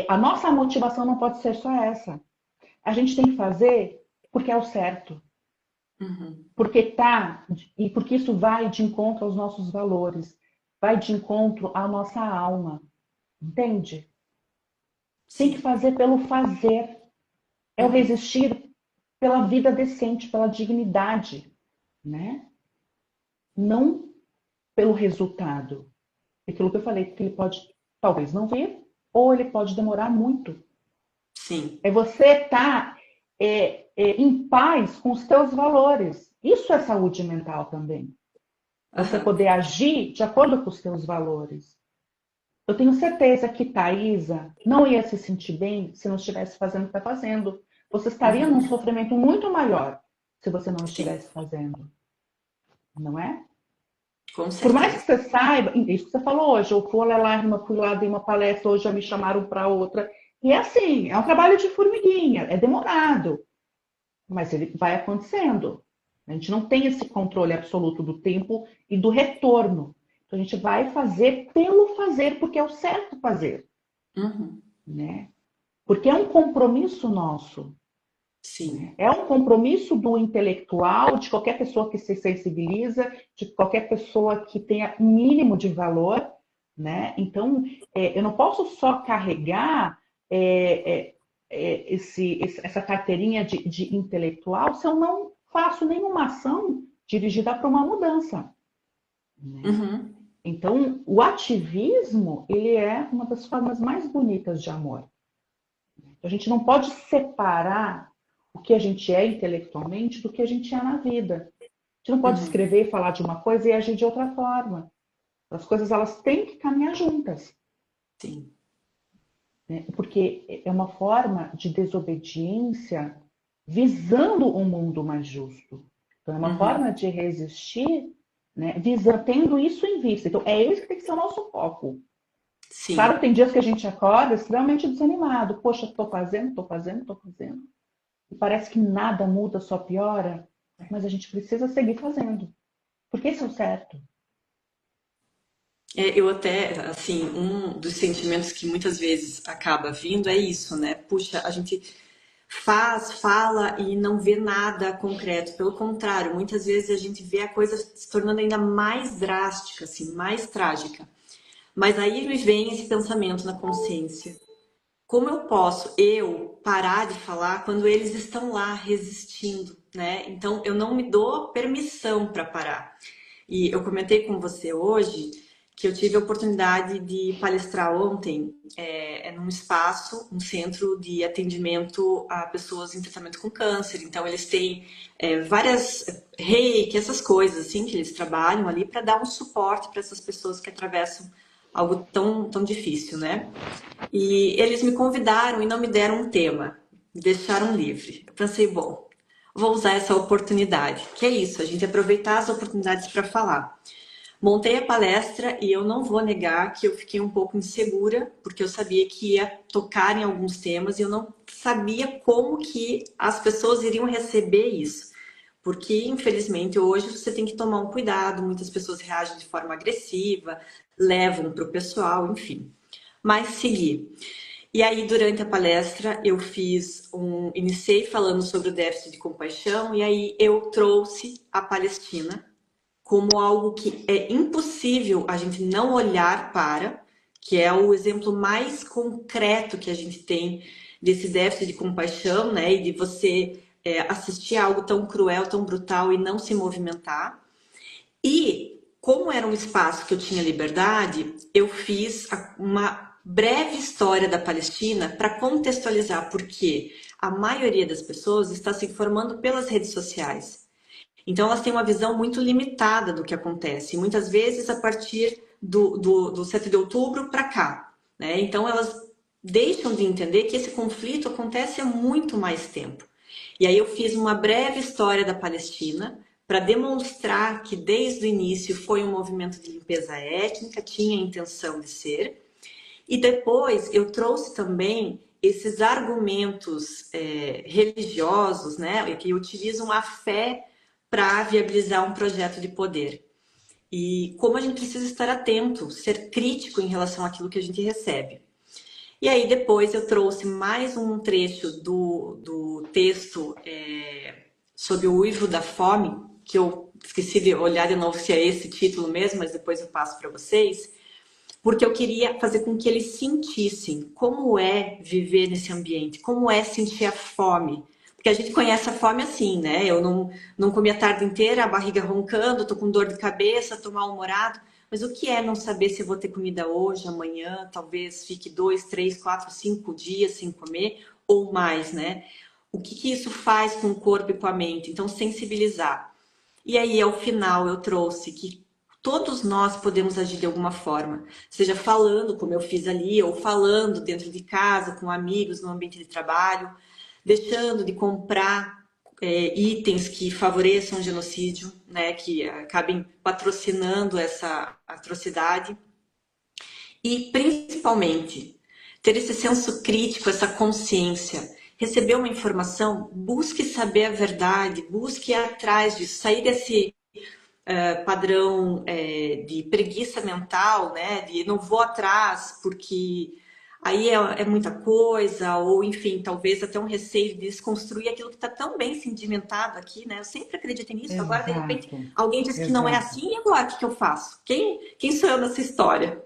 a nossa motivação não pode ser só essa. A gente tem que fazer porque é o certo. Porque e porque isso vai de encontro aos nossos valores, vai de encontro à nossa alma. Entende? Tem que fazer pelo fazer. É o resistir pela vida decente, pela dignidade, né? Não pelo resultado. Aquilo que eu falei, que ele pode talvez não vir, ou ele pode demorar muito. Sim. É você estar em paz com os teus valores. Isso é saúde mental também. Você poder agir de acordo com os teus valores. Eu tenho certeza que Thaisa não ia se sentir bem se não estivesse fazendo o que está fazendo. Você estaria num sofrimento muito maior se você não estivesse fazendo. Não é? Com certeza. Por mais que você saiba, isso que você falou hoje, eu fui lá, dei uma palestra, hoje já me chamaram para outra. E é assim, é um trabalho de formiguinha, é demorado. Mas ele vai acontecendo. A gente não tem esse controle absoluto do tempo e do retorno. Então a gente vai fazer pelo fazer, porque é o certo fazer. Né? Porque é um compromisso nosso. Sim. Né? É um compromisso do intelectual, de qualquer pessoa que se sensibiliza, de qualquer pessoa que tenha mínimo de valor. Né? Então, eu não posso só carregar essa carteirinha de intelectual se eu não faço nenhuma ação dirigida para uma mudança, né? Uhum. Então, o ativismo, ele é uma das formas mais bonitas de amor. A gente não pode separar o que a gente é intelectualmente do que a gente é na vida. A gente não pode Uhum. escrever e falar de uma coisa e agir de outra forma. As coisas, elas têm que caminhar juntas, Sim. né? Porque é uma forma de desobediência visando um mundo mais justo. Então, é uma Uhum. forma de resistir, né, tendo isso em vista. Então, é isso que tem que ser o nosso foco. Claro, Sim. tem dias que a gente acorda extremamente desanimado. Poxa, estou fazendo, estou fazendo, estou fazendo. E parece que nada muda, só piora. Mas a gente precisa seguir fazendo. Porque esse é o certo. Eu até, assim, um dos sentimentos que muitas vezes acaba vindo é isso, né? Puxa, a gente faz, fala e não vê nada concreto. Pelo contrário, muitas vezes a gente vê a coisa se tornando ainda mais drástica, assim, mais trágica. Mas aí me vem esse pensamento na consciência. Como eu posso, parar de falar quando eles estão lá resistindo, né? Então eu não me dou permissão para parar. E eu comentei com você hoje que eu tive a oportunidade de palestrar ontem num espaço, um centro de atendimento a pessoas em tratamento com câncer. Então eles têm várias reiki, essas coisas assim que eles trabalham ali para dar um suporte para essas pessoas que atravessam algo tão difícil, né? E eles me convidaram e não me deram um tema, me deixaram livre. Eu pensei, bom, vou usar essa oportunidade, que é isso, a gente aproveitar as oportunidades para falar. Montei a palestra e eu não vou negar que eu fiquei um pouco insegura, porque eu sabia que ia tocar em alguns temas e eu não sabia como que as pessoas iriam receber isso. Porque, infelizmente, hoje você tem que tomar um cuidado, muitas pessoas reagem de forma agressiva, levam para o pessoal, enfim. Mas segui. E aí, durante a palestra, iniciei falando sobre o déficit de compaixão, e aí eu trouxe a Palestina como algo que é impossível a gente não olhar para, que é o exemplo mais concreto que a gente tem desse déficit de compaixão, né? E de você assistir a algo tão cruel, tão brutal e não se movimentar. E como era um espaço que eu tinha liberdade, eu fiz uma breve história da Palestina para contextualizar, porque a maioria das pessoas está se informando pelas redes sociais. Então, elas têm uma visão muito limitada do que acontece, muitas vezes a partir do 7 de outubro para cá, né? Então, elas deixam de entender que esse conflito acontece há muito mais tempo. E aí eu fiz uma breve história da Palestina para demonstrar que desde o início foi um movimento de limpeza étnica, tinha a intenção de ser. E depois eu trouxe também esses argumentos religiosos, né, que utilizam a fé para viabilizar um projeto de poder. E como a gente precisa estar atento, ser crítico em relação àquilo que a gente recebe. E aí depois eu trouxe mais um trecho do texto sobre o uivo da fome, que eu esqueci de olhar de novo se é esse título mesmo, mas depois eu passo para vocês, porque eu queria fazer com que eles sentissem como é viver nesse ambiente, como é sentir a fome. Porque a gente conhece a fome assim, né? Eu não comi a tarde inteira, a barriga roncando, tô com dor de cabeça, tô mal-humorado. Mas o que é não saber se eu vou ter comida hoje, amanhã, talvez fique 2, 3, 4, 5 dias sem comer ou mais, né? O que isso faz com o corpo e com a mente? Então, sensibilizar. E aí, ao final, eu trouxe que todos nós podemos agir de alguma forma, seja falando, como eu fiz ali, ou falando dentro de casa, com amigos, no ambiente de trabalho, deixando de comprar itens que favoreçam o genocídio, né, que acabem patrocinando essa atrocidade. E, principalmente, ter esse senso crítico, essa consciência. Receber uma informação, busque saber a verdade, busque ir atrás disso, sair desse padrão de preguiça mental, né? De não vou atrás porque aí é muita coisa, ou enfim, talvez até um receio de desconstruir aquilo que está tão bem sedimentado aqui, né? Eu sempre acreditei nisso, agora de repente Exato, alguém diz que não é exato. assim, e agora o que eu faço? Quem sou eu nessa história?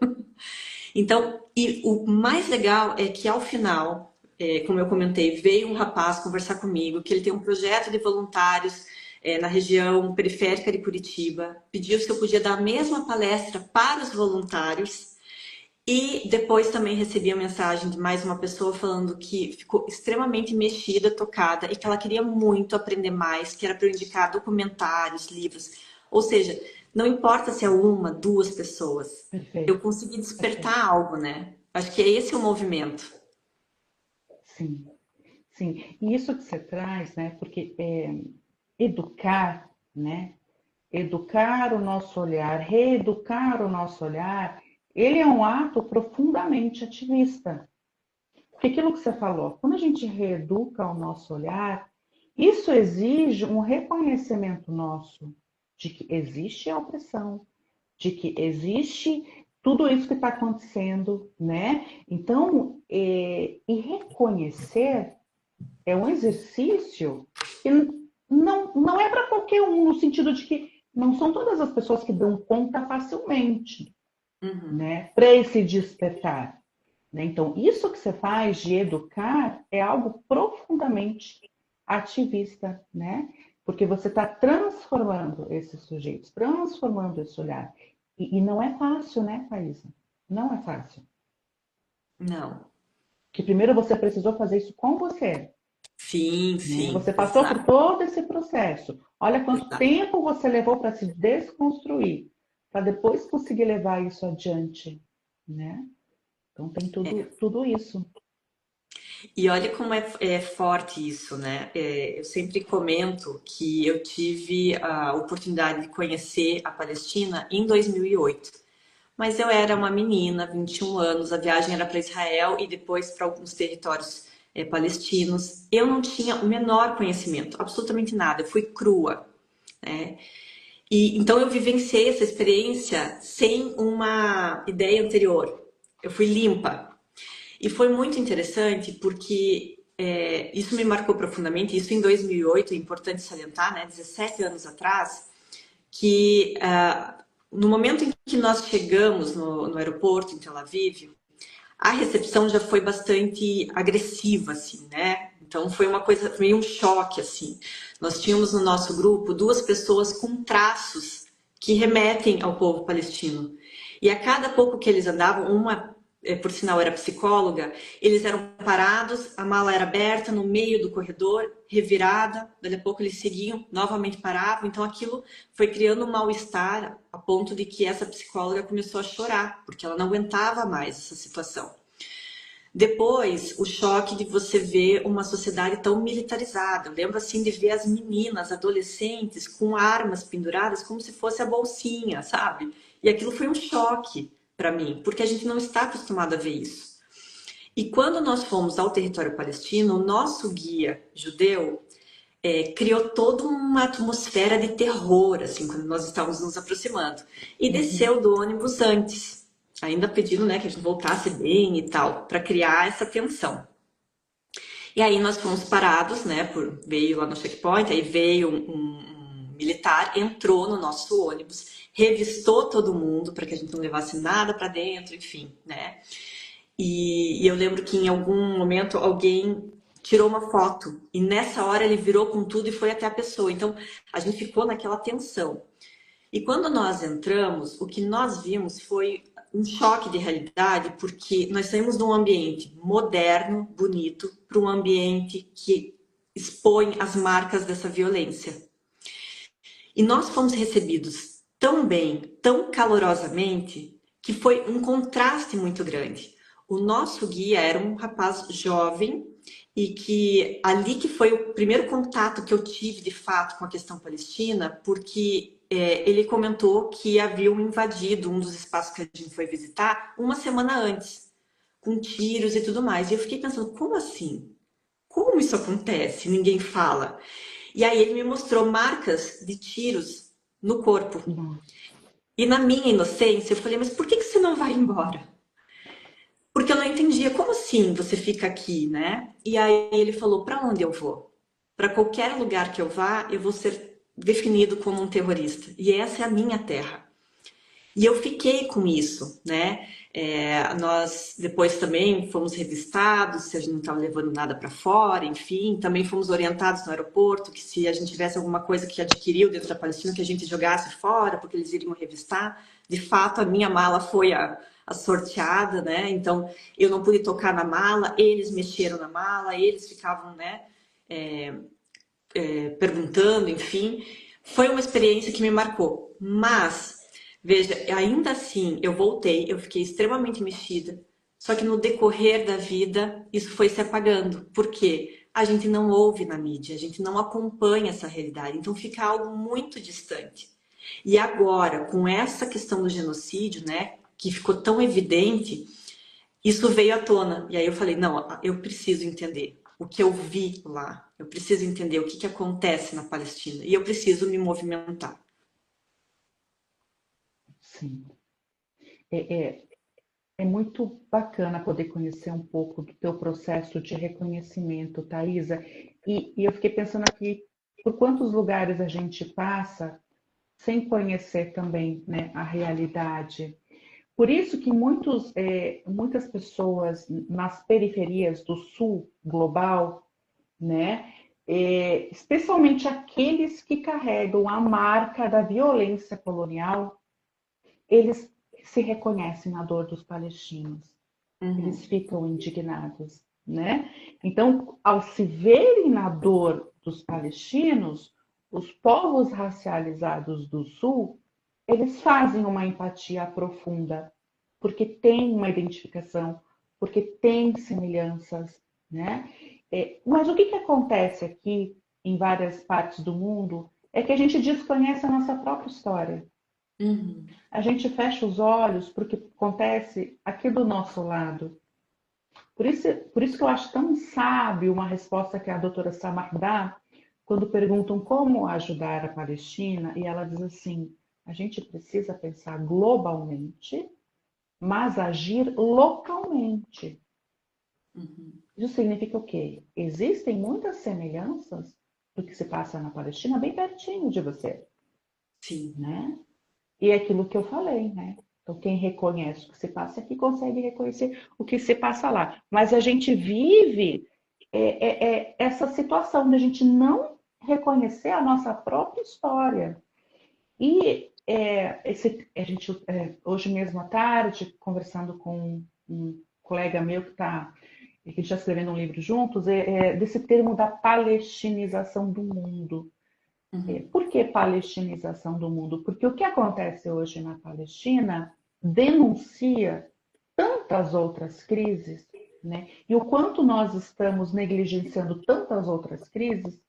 Então, e o mais legal é que ao final, como eu comentei, veio um rapaz conversar comigo, que ele tem um projeto de voluntários na região periférica de Curitiba, pediu se eu podia dar a mesma palestra para os voluntários. E depois também recebi a mensagem de mais uma pessoa falando que ficou extremamente mexida, tocada e que ela queria muito aprender mais, que era para eu indicar documentários, livros. Ou seja, não importa se é uma, duas pessoas, eu Perfeito, consegui despertar perfeito. algo, né? Acho que é esse o movimento. Sim, sim. E isso que você traz, né? Porque educar, né? Educar o nosso olhar, reeducar o nosso olhar, ele é um ato profundamente ativista. Porque aquilo que você falou, quando a gente reeduca o nosso olhar, isso exige um reconhecimento nosso de que existe a opressão, de que existe tudo isso que está acontecendo, né? Então, e reconhecer é um exercício que não é para qualquer um, no sentido de que não são todas as pessoas que dão conta facilmente, Uhum. né? Para esse despertar. Né? Então, isso que você faz de educar é algo profundamente ativista, né? Porque você está transformando esses sujeitos, transformando esse olhar. E não é fácil, né, Thaisa? Não é fácil. Não. Porque primeiro você precisou fazer isso com você, Sim, né? sim, Você passou por exato, todo esse processo. Olha quanto exato. tempo você levou para se desconstruir, para depois conseguir levar isso adiante, né? Então tem tudo isso. E olha como é forte isso, né? Eu sempre comento que eu tive a oportunidade de conhecer a Palestina em 2008. Mas eu era uma menina, 21 anos, a viagem era para Israel e depois para alguns territórios palestinos. Eu não tinha o menor conhecimento, absolutamente nada, eu fui crua, né? E então eu vivenciei essa experiência sem uma ideia anterior. Eu fui limpa. E foi muito interessante porque isso me marcou profundamente. Isso em 2008, é importante salientar, né? 17 anos atrás, que no momento em que nós chegamos no aeroporto em Tel Aviv, a recepção já foi bastante agressiva, assim, né? Então foi uma coisa, meio um choque, assim. Nós tínhamos no nosso grupo duas pessoas com traços que remetem ao povo palestino. E a cada pouco que eles andavam, uma, por sinal, era psicóloga, eles eram parados, a mala era aberta no meio do corredor, revirada, dali a pouco eles seguiam, novamente paravam. Então aquilo foi criando um mal-estar a ponto de que essa psicóloga começou a chorar, porque ela não aguentava mais essa situação. Depois, o choque de você ver uma sociedade tão militarizada. Eu lembro assim de ver as meninas, adolescentes, com armas penduradas como se fosse a bolsinha, sabe? E aquilo foi um choque para mim, porque a gente não está acostumado a ver isso. E quando nós fomos ao território palestino, o nosso guia judeu criou toda uma atmosfera de terror, assim, quando nós estávamos nos aproximando. E Uhum. desceu do ônibus antes, ainda pedindo, né, que a gente voltasse bem e tal, para criar essa tensão. E aí nós fomos parados, né, veio lá no checkpoint, aí veio um militar, entrou no nosso ônibus, revistou todo mundo para que a gente não levasse nada para dentro, enfim, né? E eu lembro que em algum momento alguém tirou uma foto e nessa hora ele virou com tudo e foi até a pessoa. Então a gente ficou naquela tensão. E quando nós entramos, o que nós vimos foi um choque de realidade, porque nós saímos de um ambiente moderno, bonito, para um ambiente que expõe as marcas dessa violência. E nós fomos recebidos tão bem, tão calorosamente, que foi um contraste muito grande. O nosso guia era um rapaz jovem e que ali que foi o primeiro contato que eu tive de fato com a questão palestina, porque ele comentou que haviam invadido um dos espaços que a gente foi visitar uma semana antes, com tiros e tudo mais. E eu fiquei pensando, como assim? Como isso acontece? Ninguém fala. E aí ele me mostrou marcas de tiros no corpo. Nossa. E na minha inocência, eu falei, mas por que você não vai embora? Porque eu não entendia, como assim você fica aqui, né? E aí ele falou, para onde eu vou? Para qualquer lugar que eu vá, eu vou ser definido como um terrorista. E essa é a minha terra. E eu fiquei com isso, né? Nós depois também fomos revistados se a gente não estava levando nada para fora, enfim, também fomos orientados no aeroporto que se a gente tivesse alguma coisa que adquiriu dentro da Palestina, que a gente jogasse fora, porque eles iriam revistar. De fato, a minha mala foi a sorteada, né? Então eu não pude tocar na mala, eles mexeram na mala, eles ficavam, né? Perguntando, enfim. Foi uma experiência que me marcou, mas veja, ainda assim, eu voltei, eu fiquei extremamente mexida. Só que no decorrer da vida, isso foi se apagando. Por quê? A gente não ouve na mídia, a gente não acompanha essa realidade. Então fica algo muito distante. E agora, com essa questão do genocídio, né, que ficou tão evidente, isso veio à tona. E aí eu falei, não, eu preciso entender o que eu vi lá. Eu preciso entender o que acontece na Palestina. E eu preciso me movimentar. Sim. É, é, é muito bacana poder conhecer um pouco do teu processo de reconhecimento, Thaisa. E eu fiquei pensando aqui, por quantos lugares a gente passa sem conhecer também, né, a realidade. Por isso que muitas pessoas nas periferias do sul global, né, especialmente aqueles que carregam a marca da violência colonial, eles se reconhecem na dor dos palestinos. Eles Uhum, ficam indignados, né? Então, ao se verem na dor dos palestinos, os povos racializados do Sul, eles fazem uma empatia profunda, porque tem uma identificação, porque tem semelhanças, né? Mas o que acontece aqui em várias partes do mundo é que a gente desconhece a nossa própria história. uhum, A gente fecha os olhos para o que acontece aqui do nosso lado. Por isso que eu acho tão sábio uma resposta que a doutora Samar dá quando perguntam como ajudar a Palestina, e ela diz assim: a gente precisa pensar globalmente, mas agir localmente. uhum. Isso significa o quê? Existem muitas semelhanças do que se passa na Palestina bem pertinho de você, Sim, né? E é aquilo que eu falei, né? Então, quem reconhece o que se passa aqui consegue reconhecer o que se passa lá. Mas a gente vive essa situação de a gente não reconhecer a nossa própria história. E a gente, hoje mesmo à tarde, conversando com um colega meu que a gente está escrevendo um livro juntos, desse termo da palestinização do mundo. uhum, Por que palestinização do mundo? Porque o que acontece hoje na Palestina denuncia tantas outras crises, né? E o quanto nós estamos negligenciando tantas outras crises,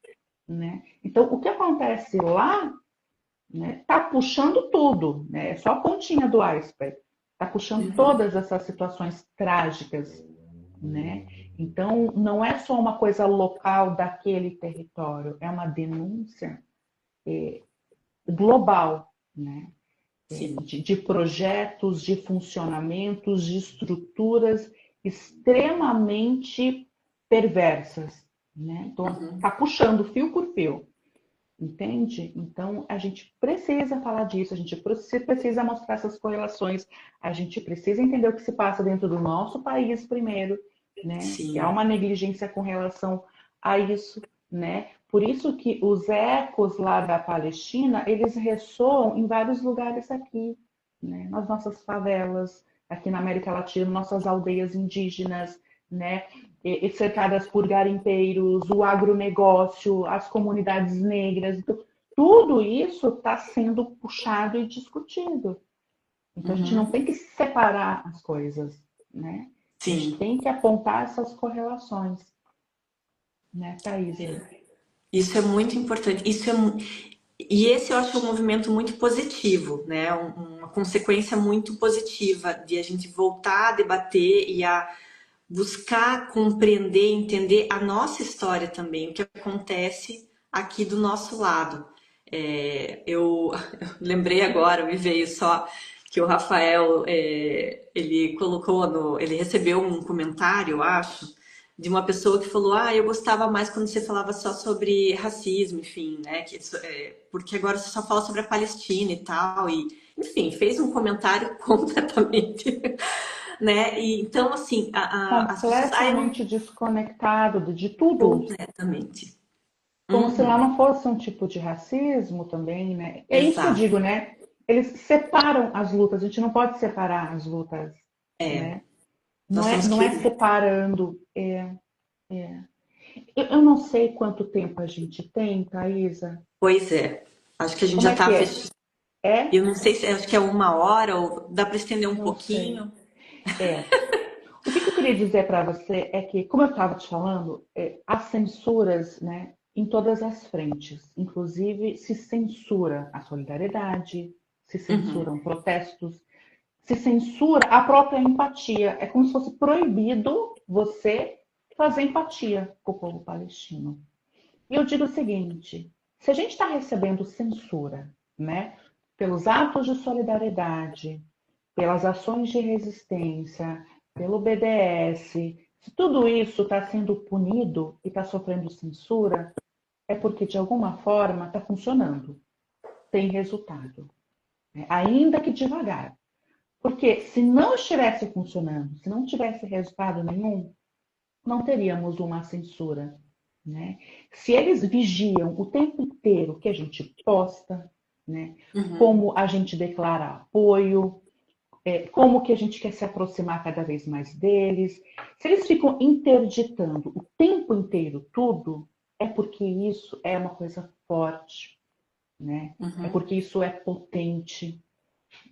né? Então, o que acontece lá, né, tá puxando tudo, né? É só a pontinha do iceberg. Está puxando uhum, todas essas situações trágicas, né? Então, não é só uma coisa local daquele território, é uma denúncia global, né? sim, De projetos, de funcionamentos, de estruturas extremamente perversas, né? Então, uhum, tá puxando fio por fio, entende? Então, a gente precisa falar disso, a gente precisa mostrar essas correlações, a gente precisa entender o que se passa dentro do nosso país primeiro, né? Que há sim, uma negligência com relação a isso, né? Por isso que os ecos lá da Palestina, eles ressoam em vários lugares aqui, né? Nas nossas favelas, aqui na América Latina, nossas aldeias indígenas, né? Cercadas por garimpeiros, o agronegócio, as comunidades negras. Então, tudo isso está sendo puxado e discutido. Então, a gente não uhum, tem que separar as coisas, né? A gente sim. tem que apontar essas correlações, né, Thaisa? Isso é muito importante. E esse eu acho um movimento muito positivo, né? Uma consequência muito positiva de a gente voltar a debater e a buscar compreender, entender a nossa história também, o que acontece aqui do nosso lado. Eu lembrei agora, me veio só que o Rafael, ele colocou ele recebeu um comentário, eu acho, de uma pessoa que falou, eu gostava mais quando você falava só sobre racismo, enfim, né? Porque agora você só fala sobre a Palestina e tal, enfim, fez um comentário completamente, né? E, então, assim, as pessoas saem Completamente desconectado de tudo. completamente. Como se lá Uhum, não fosse um tipo de racismo também, né? É isso que eu exato. digo, né? Eles separam as lutas, a gente não pode separar as lutas, É, né? nós temos Não é que. separando. Eu não sei quanto tempo a gente tem, Thaisa. Pois é. Acho que a gente Como já é está que é? fechando. É? Eu não sei se acho que é 1 hora ou dá para estender um Não sei. pouquinho. É. O que eu queria dizer para você é que, como eu estava te falando, há censuras, né, em todas as frentes. Inclusive, se censura a solidariedade, se Uhum, censuram protestos, se censura a própria empatia. É como se fosse proibido você fazer empatia com o povo palestino. E eu digo o seguinte: se a gente está recebendo censura, né, pelos atos de solidariedade, pelas ações de resistência, pelo BDS, se tudo isso está sendo punido e está sofrendo censura, é porque de alguma forma está funcionando, tem resultado, né? Ainda que devagar. Porque se não estivesse funcionando, se não tivesse resultado nenhum, não teríamos uma censura, né? Se eles vigiam o tempo inteiro que a gente posta, né? uhum. Como a gente declara apoio, como que a gente quer se aproximar cada vez mais deles. Se eles ficam interditando o tempo inteiro tudo, é porque isso é uma coisa forte, né? É Uhum, porque isso é potente,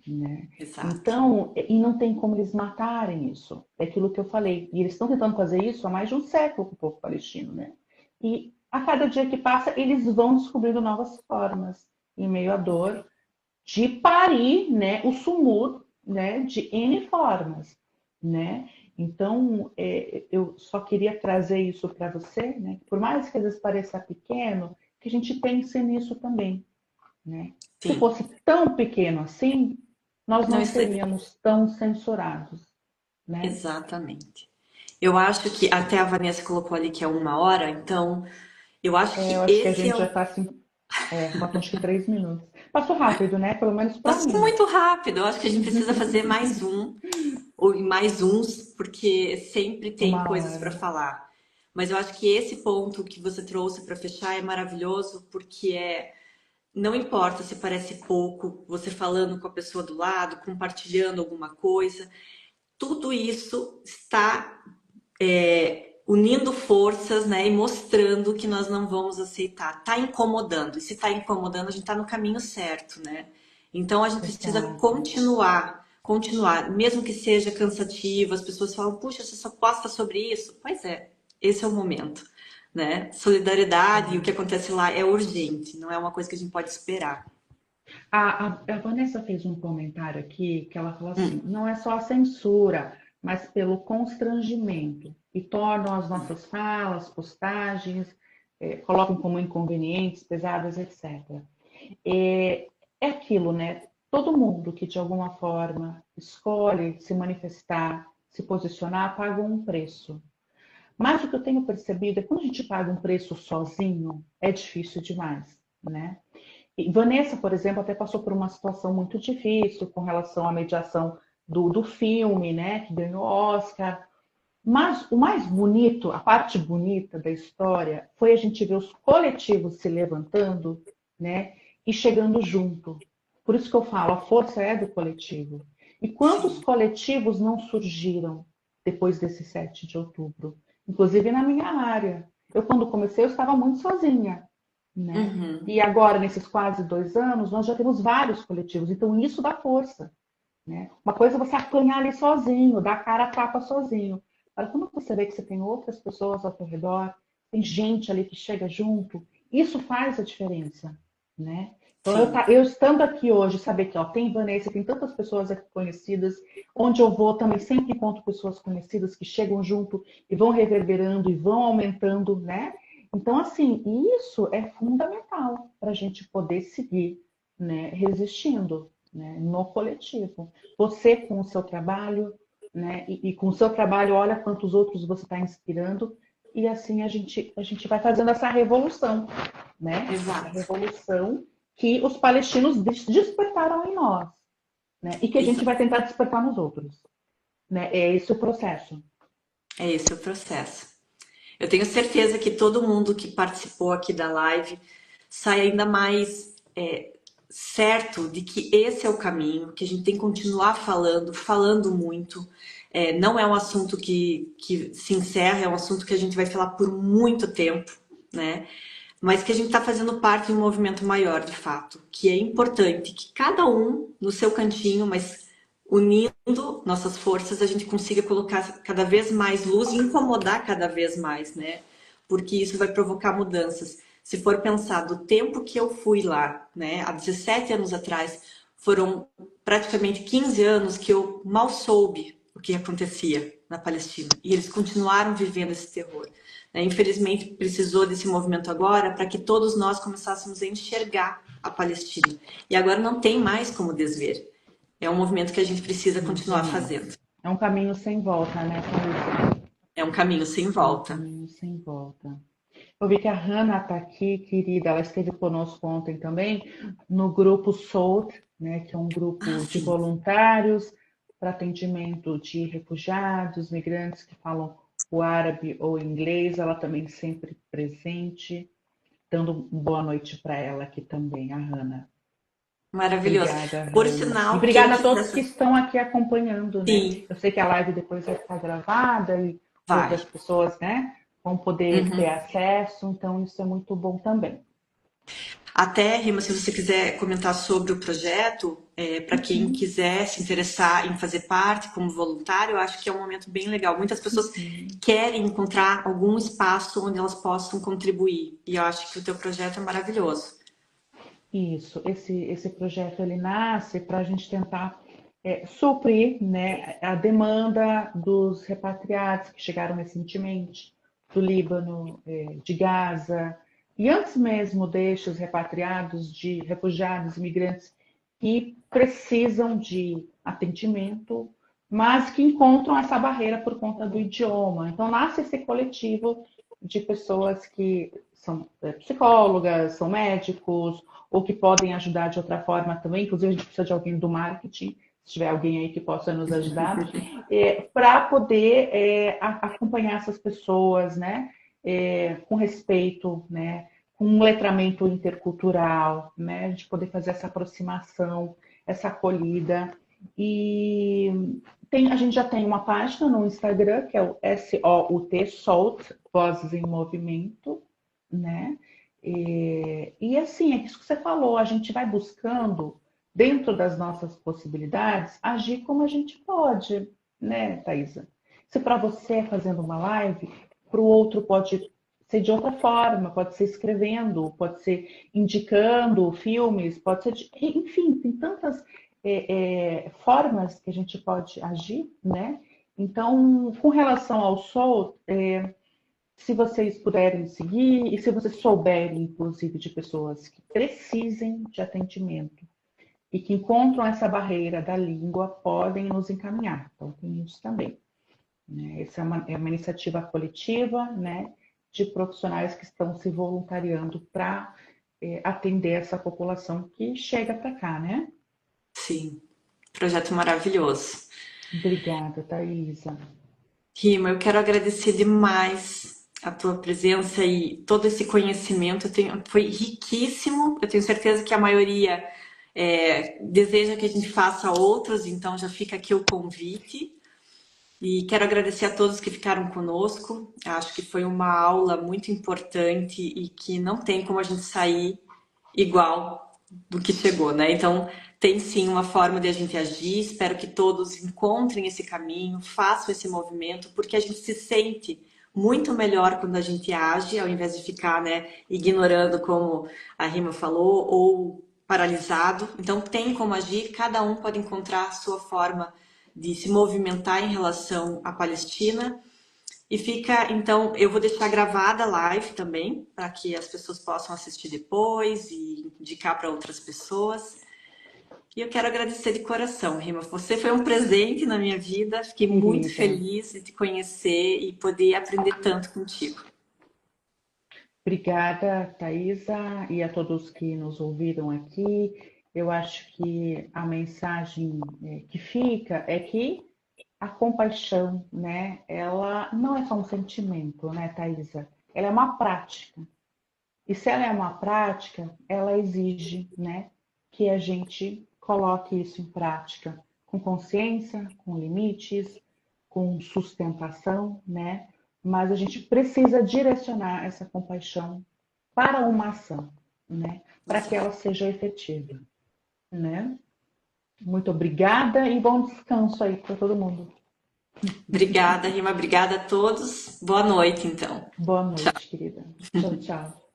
né? exato. Então, e não tem como eles matarem isso. É aquilo que eu falei. E eles estão tentando fazer isso há mais de um século com o povo palestino, né? E a cada dia que passa, eles vão descobrindo novas formas, em meio à dor, de parir, né, o sumud, né, de N formas, né? Então, eu só queria trazer isso para você, né? Por mais que às vezes pareça pequeno, que a gente pense nisso também, né? Se Sim. fosse tão pequeno assim, nós Não, não isso é seríamos tão censurados, né? exatamente. Eu acho que até a Vanessa colocou ali que é 1 hora, então eu acho Eu que acho que a esse é gente já um. está assim, faltam acho que 3 minutos. Passou rápido, né? Pelo menos para Passou mim. muito rápido. Eu acho que a gente precisa fazer mais um, ou mais uns, porque sempre tem Uma coisas para hora. falar. Mas eu acho que esse ponto que você trouxe para fechar é maravilhoso, porque não importa se parece pouco, você falando com a pessoa do lado, compartilhando alguma coisa, tudo isso está unindo forças, né, e mostrando que nós não vamos aceitar. Tá incomodando. E se tá incomodando, a gente tá no caminho certo, né? Então a gente precisa Exato. continuar, mesmo que seja cansativo. As pessoas falam: "Puxa, você só posta sobre isso?" Pois é, esse é o momento, né? Solidariedade e o que É. acontece lá é urgente, não é uma coisa que a gente pode esperar. A Vanessa fez um comentário aqui que ela falou assim: Hum, não é só a censura, mas pelo constrangimento, e tornam as nossas falas, postagens, colocam como inconvenientes, pesadas, etc. É aquilo, né? Todo mundo que de alguma forma escolhe se manifestar, se posicionar, paga um preço. Mas o que eu tenho percebido é que quando a gente paga um preço sozinho, é difícil demais, né? E Vanessa, por exemplo, até passou por uma situação muito difícil com relação à mediação do filme, né, que ganhou Oscar. Mas o mais bonito, a parte bonita da história, foi a gente ver os coletivos se levantando, né, e chegando junto. Por isso que eu falo, a força é do coletivo. E quantos sim. coletivos não surgiram depois desse 7 de outubro? Inclusive na minha área. Eu, quando comecei, eu estava muito sozinha, né? Uhum. E agora, nesses quase 2 anos, nós já temos vários coletivos. Então, isso dá força, né? Uma coisa é você apanhar ali sozinho, dar cara a tapa sozinho. Agora, quando você vê que você tem outras pessoas ao seu redor, tem gente ali que chega junto, isso faz a diferença, né? Então, Sim. eu estando aqui hoje, saber que ó, tem Vanessa, tem tantas pessoas aqui conhecidas, onde eu vou também sempre encontro pessoas conhecidas que chegam junto e vão reverberando e vão aumentando, né? Então, assim, isso é fundamental para a gente poder seguir, né, resistindo, né, no coletivo. Você com o seu trabalho, né, e com o seu trabalho, olha quantos outros você está inspirando, e assim a gente vai fazendo essa revolução, né? Essa Exato. revolução que os palestinos despertaram em nós. né? E que a Isso, gente vai tentar despertar nos outros, né? É esse o processo. é esse o processo. Eu tenho certeza que todo mundo que participou aqui da live sai ainda mais certo de que esse é o caminho, que a gente tem que continuar falando, falando muito. Não é um assunto que se encerra, é um assunto que a gente vai falar por muito tempo, né? Mas que a gente está fazendo parte de um movimento maior, de fato, que é importante que cada um no seu cantinho, mas unindo nossas forças, a gente consiga colocar cada vez mais luz e incomodar cada vez mais, né? Porque isso vai provocar mudanças. Se for pensar do tempo que eu fui lá, né, há 17 anos atrás, foram praticamente 15 anos que eu mal soube o que acontecia na Palestina. E eles continuaram vivendo esse terror. Infelizmente, precisou desse movimento agora para que todos nós começássemos a enxergar a Palestina. E agora não tem mais como desver. É um movimento que a gente precisa Não tem continuar mais. fazendo. É um caminho sem volta, né, Thaís? É um caminho sem É um volta. caminho sem volta. Eu vi que a Hannah está aqui, querida. Ela esteve conosco ontem também no grupo SOUT, né, que é um Ah, grupo de sim. voluntários para atendimento de refugiados, migrantes que falam o árabe ou inglês. Ela também sempre presente, dando boa noite para ela aqui também, a Hannah. Maravilhoso. Obrigada, Por Hanna. E sinal, quem obrigada a quiser. todos que estão aqui acompanhando, né? Sim, Eu sei que a live depois vai ficar gravada e vai. outras pessoas, né, vão poder ter Uhum. acesso, então isso é muito bom também. Até, Rima, se você quiser comentar sobre o projeto, para quem Uhum, quiser se interessar em fazer parte como voluntário, eu acho que é um momento bem legal. Muitas pessoas uhum. querem encontrar algum espaço onde elas possam contribuir. E eu acho que o teu projeto é maravilhoso. Isso, esse projeto ele nasce para a gente tentar suprir, né, a demanda dos repatriados que chegaram recentemente do Líbano, de Gaza, e antes mesmo destes repatriados, de refugiados, imigrantes que precisam de atendimento, mas que encontram essa barreira por conta do idioma. Então nasce esse coletivo de pessoas que são psicólogas, são médicos, ou que podem ajudar de outra forma também. Inclusive, a gente precisa de alguém do marketing, se tiver alguém aí que possa nos ajudar, para poder acompanhar essas pessoas, né, com respeito, né, com um letramento intercultural, né, a gente poder fazer essa aproximação, essa acolhida. E a gente já tem uma página no Instagram, que é o SOUT, SOUT, Vozes em Movimento, né? E assim, é isso que você falou, a gente vai buscando, dentro das nossas possibilidades, agir como a gente pode, né, Thaisa? Se para você é fazendo uma live, para o outro pode ser de outra forma, pode ser escrevendo, pode ser indicando filmes, pode ser. Enfim, tem tantas formas que a gente pode agir, né? Então, com relação ao Soul, se vocês puderem seguir e se vocês souberem, inclusive, de pessoas que precisem de atendimento e que encontram essa barreira da língua, podem nos encaminhar. Então, tem isso também, né? Essa é uma iniciativa coletiva, né, de profissionais que estão se voluntariando para atender essa população que chega para cá, né? Sim, projeto maravilhoso. Obrigada, Thaisa. Rima, eu quero agradecer demais a tua presença e todo esse conhecimento. Foi riquíssimo. Eu tenho certeza que a maioria deseja que a gente faça outros, então já fica aqui o convite. E quero agradecer a todos que ficaram conosco. Acho que foi uma aula muito importante e que não tem como a gente sair igual do que chegou, né? Então, tem sim uma forma de a gente agir. Espero que todos encontrem esse caminho, façam esse movimento, porque a gente se sente muito melhor quando a gente age, ao invés de ficar, né, ignorando, como a Rima falou, ou paralisado. Então, tem como agir, cada um pode encontrar a sua forma de se movimentar em relação à Palestina. E fica, então, eu vou deixar gravada a live também, para que as pessoas possam assistir depois e indicar para outras pessoas. E eu quero agradecer de coração, Rima. Você foi um presente na minha vida. Fiquei muito Querida, feliz de te conhecer e poder aprender tanto contigo. obrigada, Thaisa, e a todos que nos ouviram aqui. Eu acho que a mensagem que fica é que a compaixão, né, ela não é só um sentimento, né, Thaisa? Ela é uma prática. E se ela é uma prática, ela exige, né, que a gente coloque isso em prática com consciência, com limites, com sustentação, né? Mas a gente precisa direcionar essa compaixão para uma ação, né? Para que ela Exato. seja efetiva, né? Muito obrigada e bom descanso aí para todo mundo. Obrigada, Rima. Obrigada a todos. Boa noite, então. Boa noite, querida. Tchau, tchau.